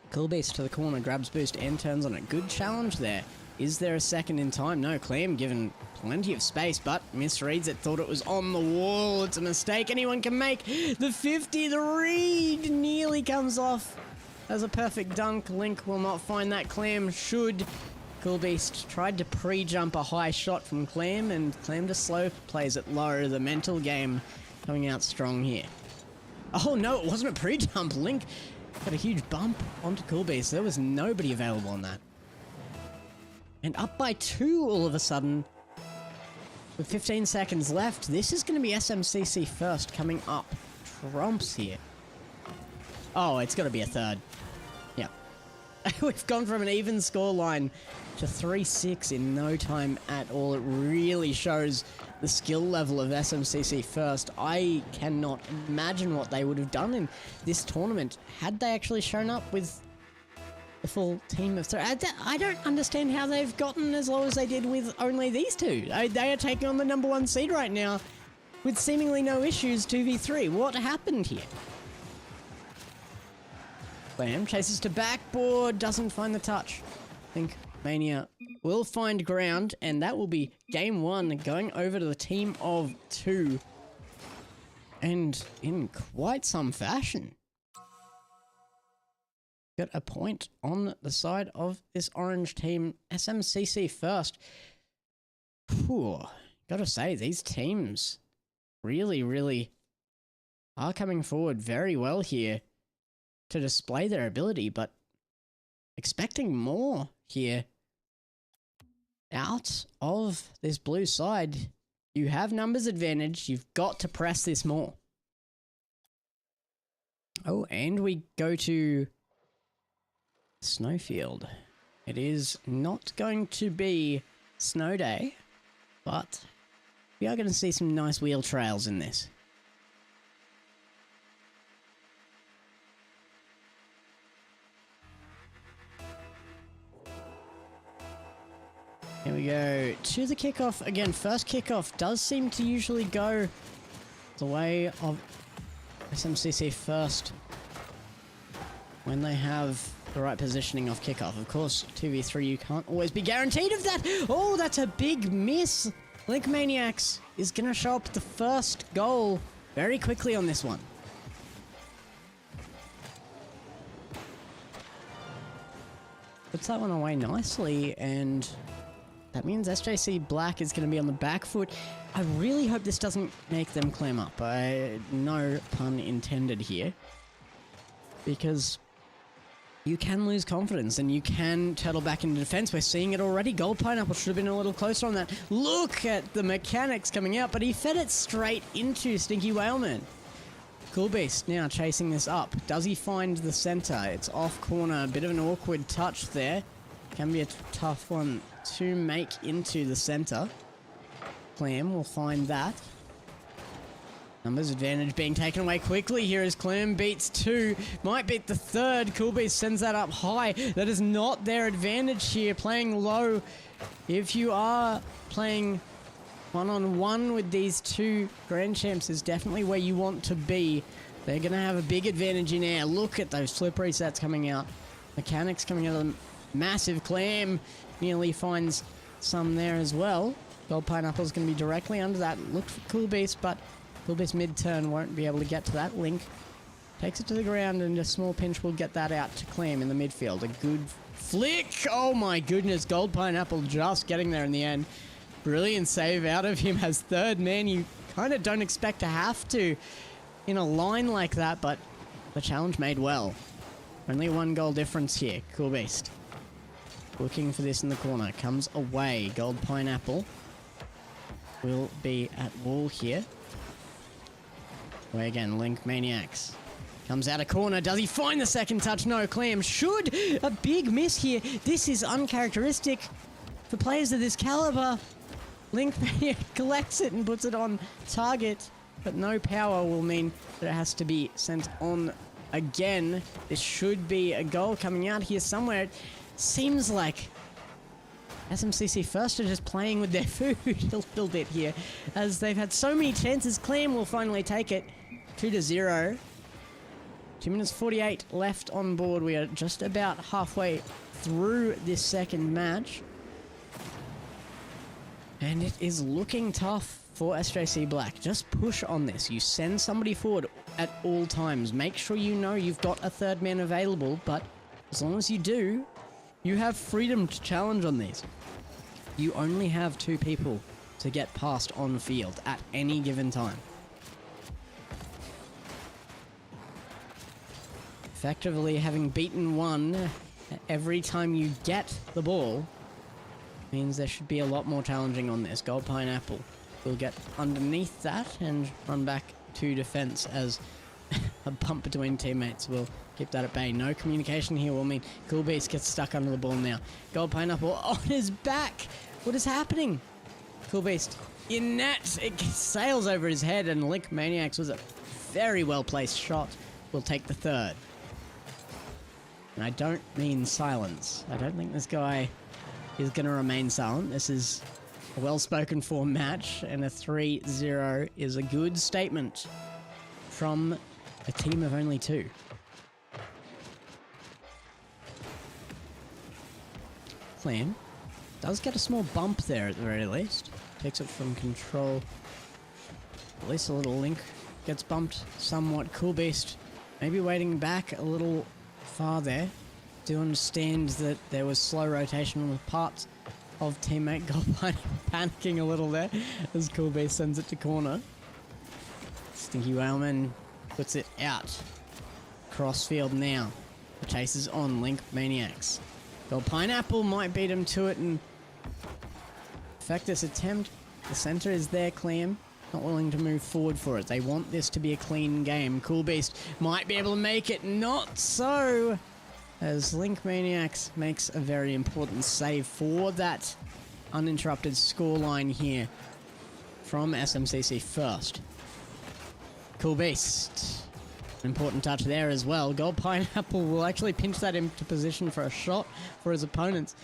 Cool Beast to the corner, grabs boost and turns on it. Good challenge there. Is there a second in time? No, Clem given plenty of space, but misreads it. Thought it was on the wall. It's a mistake anyone can make. The 50, the read nearly comes off as a perfect dunk. Link will not find that. Clem should. Cool Beast tried to pre-jump a high shot from Clem, and Clem just slow plays it low. The mental game coming out strong here. Oh no, it wasn't a pre-jump. Link got a huge bump onto Cool Beast. There was nobody available on that. And up by 2 all of a sudden. With 15 seconds left, this is going to be SMCC first coming up. Trumps here. Oh, it's got to be a third. Yeah. We've gone from an even scoreline to 3-6 in no time at all. It really shows the skill level of SMCC first. I cannot imagine what they would have done in this tournament had they actually shown up with the full team of 3. I don't understand how they've gotten as low as they did with only these two. They are taking on the number 1 seed right now with seemingly no issues 2v3. What happened here? Clam chases to backboard, doesn't find the touch. I think Mania will find ground, and that will be game 1 going over to the team of 2. And in quite some fashion. Got a point on the side of this orange team. SMCC first. Whew. Gotta say, these teams really are coming forward very well here to display their ability, but expecting more here out of this blue side. You have numbers advantage. You've got to press this more. Oh, and we go to Snowfield. It is not going to be snow day, but we are going to see some nice wheel trails in this. Here we go to the kickoff. Again, first kickoff does seem to usually go the way of SMCC first when they have the right positioning off kickoff. Of course, 2v3, you can't always be guaranteed of that. Oh, that's a big miss. Link Maniacs is going to show up the first goal very quickly on this one. Puts that one away nicely, and that means SJC Black is going to be on the back foot. I really hope this doesn't make them clam up. No pun intended here. Because you can lose confidence and you can turtle back into defense. We're seeing it already. Gold Pineapple should have been a little closer on that. Look at the mechanics coming out, but he fed it straight into Stinky Whaleman. Cool Beast now chasing this up. Does he find the center? It's off corner. A bit of an awkward touch there. Can be a tough one to make into the center. Clam will find that. Numbers advantage being taken away quickly here as Clam beats 2. Might beat the 3rd. Cool Beast sends that up high. That is not their advantage here. Playing low. If you are playing one-on-one with these two Grand Champs is definitely where you want to be. They're going to have a big advantage in air. Look at those flip resets coming out. Mechanics coming out of them. Massive. Clam nearly finds some there as well. Gold Pineapple's going to be directly under that. Look for Cool Beast, but Cool Beast mid-turn won't be able to get to that. Link takes it to the ground, and a small pinch will get that out to Clam in the midfield. A good flick. Oh my goodness. Gold Pineapple just getting there in the end. Brilliant save out of him as 3rd man. You kind of don't expect to have to in a line like that, but the challenge made well. Only 1 goal difference here. Cool Beast looking for this in the corner. Comes away. Gold Pineapple will be at wall here. Where again, Link Maniacs comes out of corner. Does he find the second touch? No. Clam should. A big miss here. This is uncharacteristic for players of this caliber. Link Maniac collects it and puts it on target, but no power will mean that it has to be sent on again. This should be a goal coming out here somewhere. It seems like SMCC first are just playing with their food a little bit here, as they've had so many chances. Clam will finally take it. 2-0. 2 minutes 48 left on board. We are just about halfway through this second match. And it is looking tough for SJC Black. Just push on this. You send somebody forward at all times. Make sure you know you've got a 3rd man available, but as long as you do, you have freedom to challenge on these. You only have 2 people to get past on field at any given time. Effectively having beaten 1 every time you get the ball means there should be a lot more challenging on this. Gold Pineapple will get underneath that and run back to defense as a bump between teammates will keep that at bay. No communication here will mean Cool Beast gets stuck under the ball now. Gold Pineapple on his back. What is happening? Cool Beast in net. It sails over his head, and Link Maniacs was a very well placed shot. Will take the 3rd. And I don't mean silence. I don't think this guy is going to remain silent. This is a well-spoken for match, and a 3-0 is a good statement from a team of only 2. Clam does get a small bump there at the very least. Takes it from control. At least a little. Link gets bumped somewhat. Cool Beast maybe waiting back a little far there. Do understand that there was slow rotation on the parts of teammate Gold Pineapple panicking a little there as Cool Beast sends it to corner. Stinky Whaleman puts it out. Crossfield now. The chase is on. Link Maniacs. Gold Pineapple might beat him to it, and Effectus attempt. The center is there, Clam. Not willing to move forward for it. They want this to be a clean game. Cool Beast might be able to make it. Not so, as Link Maniacs makes a very important save for that uninterrupted scoreline here from SMCC first. Cool Beast. An important touch there as well. Gold Pineapple will actually pinch that into position for a shot for his opponents.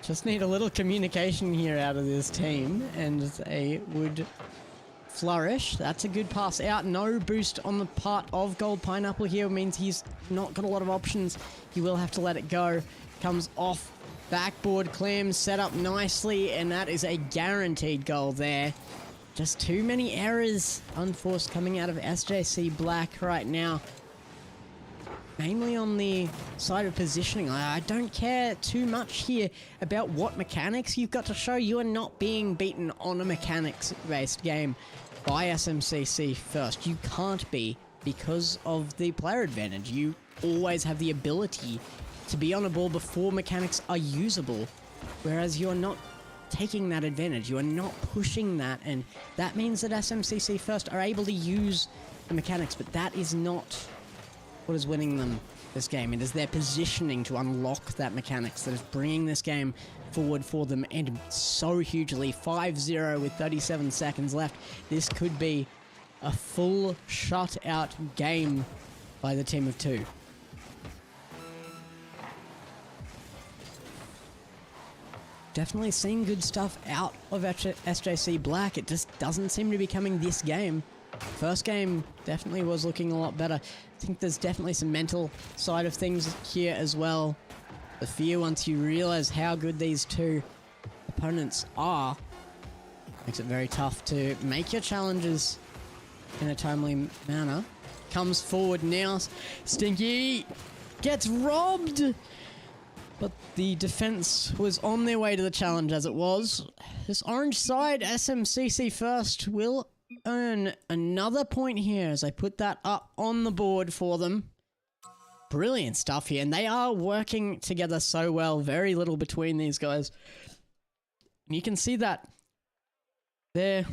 Just need a little communication here out of this team, and they would flourish. That's a good pass out. No boost on the part of Gold Pineapple here. Means he's not got a lot of options. He will have to let it go. Comes off backboard. Clam set up nicely, and that is a guaranteed goal there. Just too many errors unforced coming out of SJC Black right now. Mainly on the side of positioning. I don't care too much here about what mechanics you've got to show. You are not being beaten on a mechanics-based game by SMCC first. You can't be, because of the player advantage. You always have the ability to be on a ball before mechanics are usable, whereas you're not taking that advantage. You are not pushing that, and that means that SMCC first are able to use the mechanics, but that is not what is winning them this game. It is their positioning to unlock that mechanics that is bringing this game forward for them, and so hugely. 5-0 with 37 seconds left. This could be a full shutout game by the team of two. Definitely seeing good stuff out of SJC Black. It just doesn't seem to be coming this game. First game definitely was looking a lot better. I think there's definitely some mental side of things here as well. The fear, once you realize how good these two opponents are, makes it very tough to make your challenges in a timely manner. Comes forward now. Stinky gets robbed, but the defense was on their way to the challenge as it was. This orange side, SMCC first, will earn another point here as I put that up on the board for them. Brilliant stuff here, and they are working together so well. Very little between these guys. And you can see that they're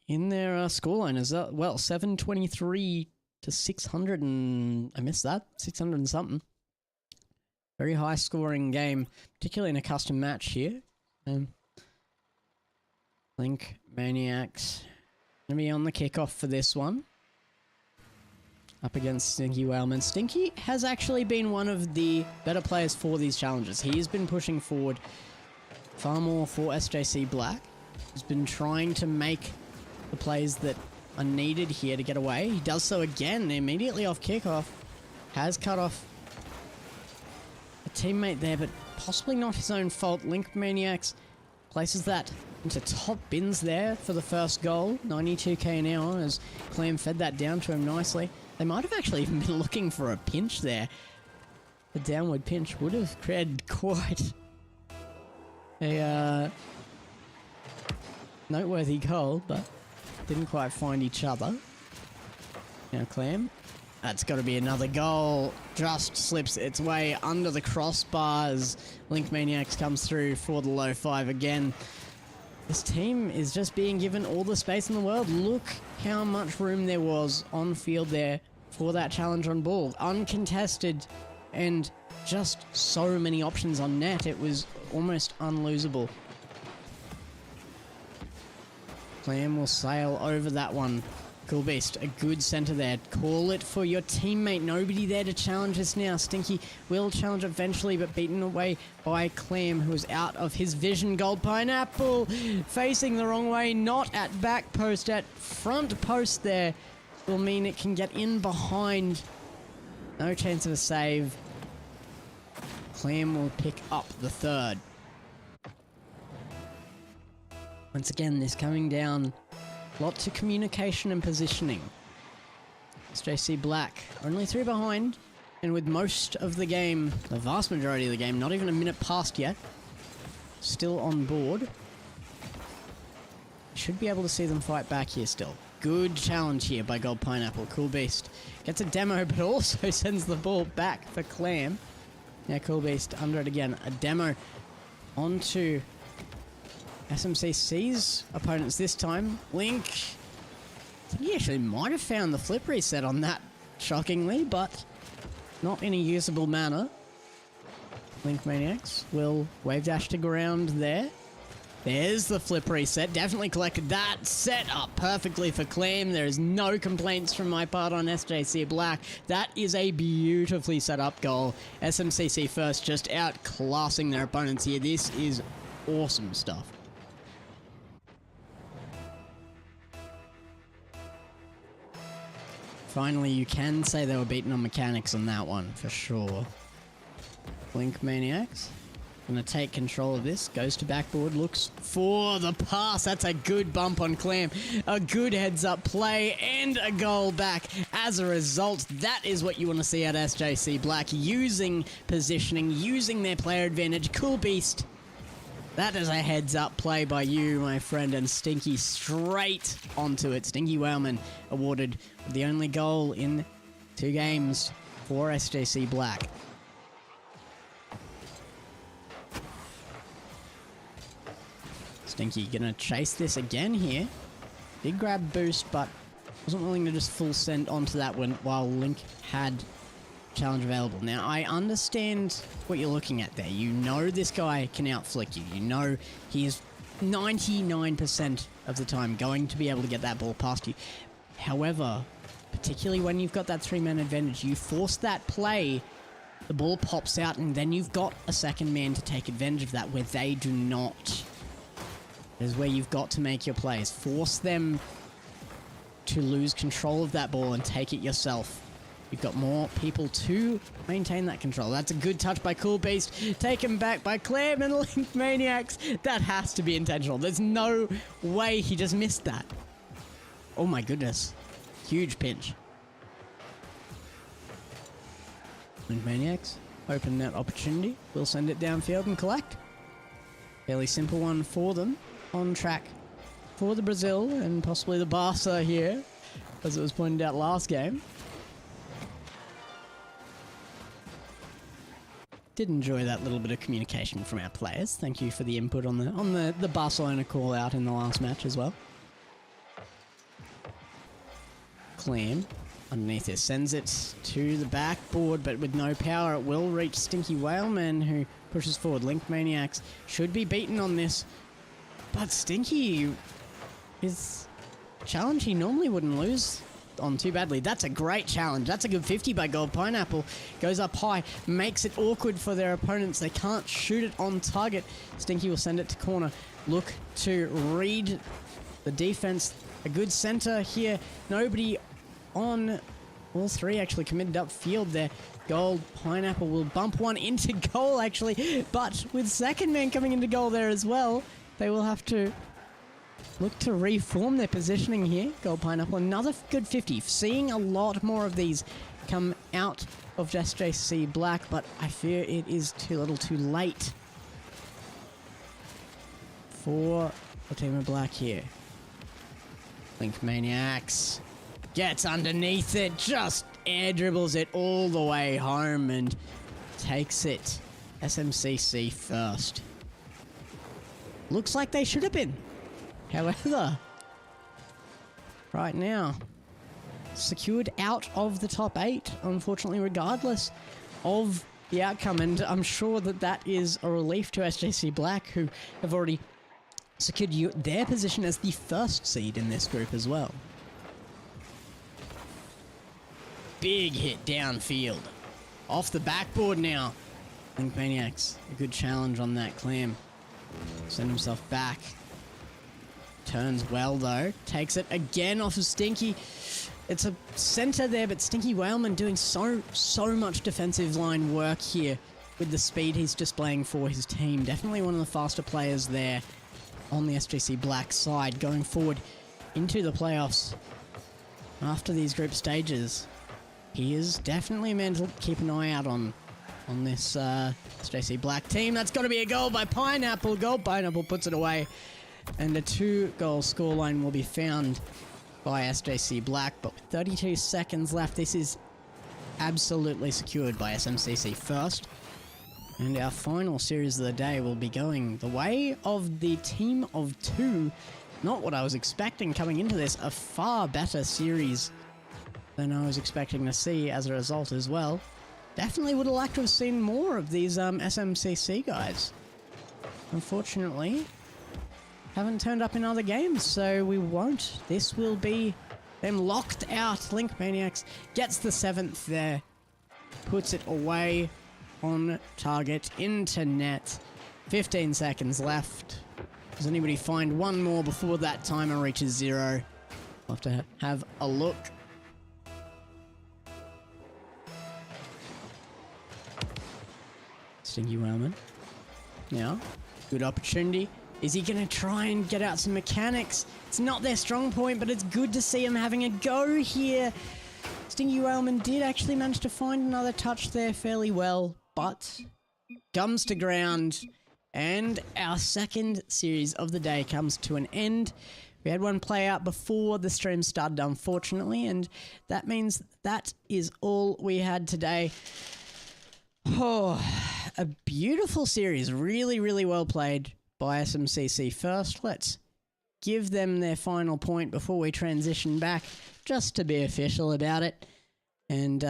in their scoreline as well. 723 to 600 and... I missed that. 600 and something. Very high scoring game, particularly in a custom match here. Link Maniacs gonna be on the kickoff for this one. Up against Stinky Whaleman. Stinky has actually been one of the better players for these challenges. He has been pushing forward far more for SJC Black. He's been trying to make the plays that are needed here to get away. He does so again immediately off kickoff. Has cut off a teammate there, but possibly not his own fault. Link Maniacs places that into top bins there for the first goal. 92k an hour as Clam fed that down to him nicely. They might have actually even been looking for a pinch there. The downward pinch would have created quite a noteworthy goal, but didn't quite find each other. Now Clam. That's got to be another goal. Just slips its way under the crossbars. Link Maniacs comes through for the low five again. This team is just being given all the space in the world. Look how much room there was on field there for that challenge on ball. Uncontested and just so many options on net. It was almost unlosable. Clam will sail over that one. Cool Beast, a good center there. Call it for your teammate. Nobody there to challenge us now. Stinky will challenge eventually, but beaten away by Clam, who is out of his vision. Gold Pineapple facing the wrong way, not at back post, at front post there. Will mean it can get in behind. No chance of a save. Clam will pick up the third. Once again, this coming down. Lots of communication and positioning. SJC Black, only 3 behind, and with most of the game, the vast majority of the game, not even a minute past yet, still on board. Should be able to see them fight back here still. Good challenge here by Gold Pineapple. Cool Beast gets a demo, but also sends the ball back for Clam. Now Cool Beast under it again. A demo onto SMCC's opponents this time. Link. I think he actually might have found the flip reset on that, shockingly, but not in a usable manner. Link Maniacs will wave dash to ground there. There's the flip reset. Definitely collected that. Set up perfectly for Clam. There is no complaints from my part on SJC Black. That is a beautifully set up goal. SMCC first, just outclassing their opponents here. This is awesome stuff. Finally, you can say they were beaten on mechanics on that one, for sure. Blink Maniacs gonna take control of this, goes to backboard, looks for the pass. That's a good bump on Clam. A good heads up play and a goal back. As a result, that is what you want to see at SJC Black, using positioning, using their player advantage. Cool Beast. That is a heads up play by you, my friend, and Stinky straight onto it. Stinky Whaleman awarded the only goal in 2 games for SJC Black. Stinky gonna chase this again here. Big grab boost, but wasn't willing to just full send onto that one while Link had challenge available. Now, I understand what you're looking at there. You know this guy can outflick you. You know he is 99% of the time going to be able to get that ball past you. However, particularly when you've got that 3-man advantage, you force that play, the ball pops out, and then you've got a second man to take advantage of that where they do not. Is where you've got to make your plays. Force them to lose control of that ball and take it yourself. You've got more people to maintain that control. That's a good touch by Cool Beast. Taken back by Clam and Link Maniacs. That has to be intentional. There's no way he just missed that. Oh my goodness. Huge pinch. Link Maniacs, open that opportunity. We'll send it downfield and collect. Fairly simple one for them. On track for the Brazil and possibly the Barca here, as it was pointed out last game. Did enjoy that little bit of communication from our players. Thank you for the input on the Barcelona call out in the last match as well. Clam underneath this sends it to the backboard, but with no power, it will reach Stinky Whaleman, who pushes forward. Link Maniacs should be beaten on this. But Stinky is a challenge he normally wouldn't lose on too badly. That's a great challenge. That's a good 50 by Gold Pineapple. Goes up high, makes it awkward for their opponents. They can't shoot it on target. Stinky will send it to corner. Look to read the defense. A good center here. Nobody on all 3 actually committed upfield there. Gold Pineapple will bump one into goal actually, but with second man coming into goal there as well, they will have to look to reform their positioning here. Gold Pineapple, another good 50. Seeing a lot more of these come out of SJC Black, but I fear it is too little too late for the team of Black here. Link Maniacs gets underneath it, just air dribbles it all the way home and takes it. SMCC first. Looks like they should have been. However, right now, secured out of the top 8, unfortunately, regardless of the outcome. And I'm sure that that is a relief to SJC Black, who have already secured their position as the first seed in this group as well. Big hit downfield. Off the backboard now. Link Maniacs, a good challenge on that Clam. Send himself back. Turns well though. Takes it again off of Stinky. It's a center there, but Stinky Whaleman doing so much defensive line work here with the speed he's displaying for his team. Definitely one of the faster players there on the SJC Black side going forward into the playoffs after these group stages. He is definitely a man to keep an eye out on this SJC Black team. That's got to be a goal by Pineapple. Gold Pineapple puts it away. And a 2-goal scoreline will be found by SJC Black, but with 32 seconds left, this is absolutely secured by SMCC first. And our final series of the day will be going the way of the team of two. Not what I was expecting coming into this, a far better series than I was expecting to see as a result as well. Definitely would have liked to have seen more of these SMCC guys. Unfortunately, haven't turned up in other games, so we won't. This will be them locked out. Link Maniacs gets the 7th there. Puts it away on target into net. 15 seconds left. Does anybody find one more before that timer reaches 0? I'll have to have a look. Stinky Wellman. Now, good opportunity. Is he going to try and get out some mechanics? It's not their strong point, but it's good to see him having a go here. Stinky Whaleman did actually manage to find another touch there fairly well, but comes to ground, and our second series of the day comes to an end. We had one play out before the stream started, unfortunately, and that means that is all we had today. Oh, a beautiful series. Really, really well played by SMCC first. Let's give them their final point before we transition back, just to be official about it. And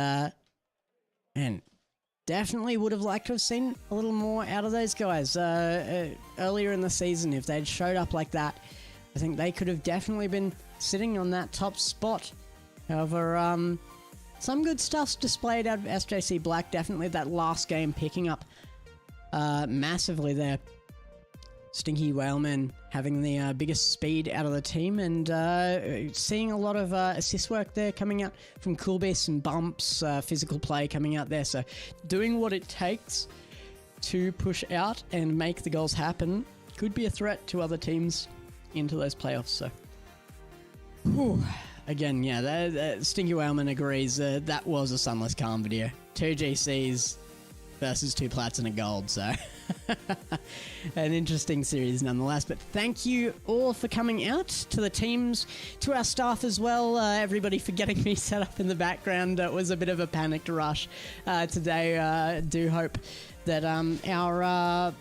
definitely would have liked to have seen a little more out of those guys earlier in the season. If they'd showed up like that, I think they could have definitely been sitting on that top spot. However, some good stuff's displayed out of SJC Black. Definitely that last game picking up massively there. Stinky Whaleman having the biggest speed out of the team, and seeing a lot of assist work there coming out from Cool Beast and bumps, physical play coming out there. So doing what it takes to push out and make the goals happen could be a threat to other teams into those playoffs. So, whew. Again, yeah, Stinky Whaleman agrees. That was a Sunless Calm video. 2 GCs versus 2 plats and a gold, so an interesting series nonetheless. But thank you all for coming out, to the teams, to our staff as well, everybody for getting me set up in the background. It was a bit of a panicked rush today. Do hope that our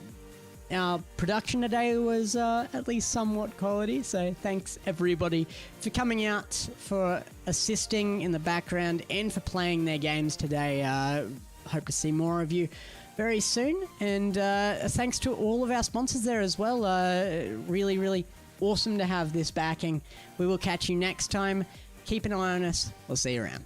production today was at least somewhat quality, so thanks everybody for coming out, for assisting in the background, and for playing their games today. Hope to see more of you very soon, and thanks to all of our sponsors there as well. Really, really awesome to have this backing. We will catch you next time. Keep an eye on us. We'll see you around.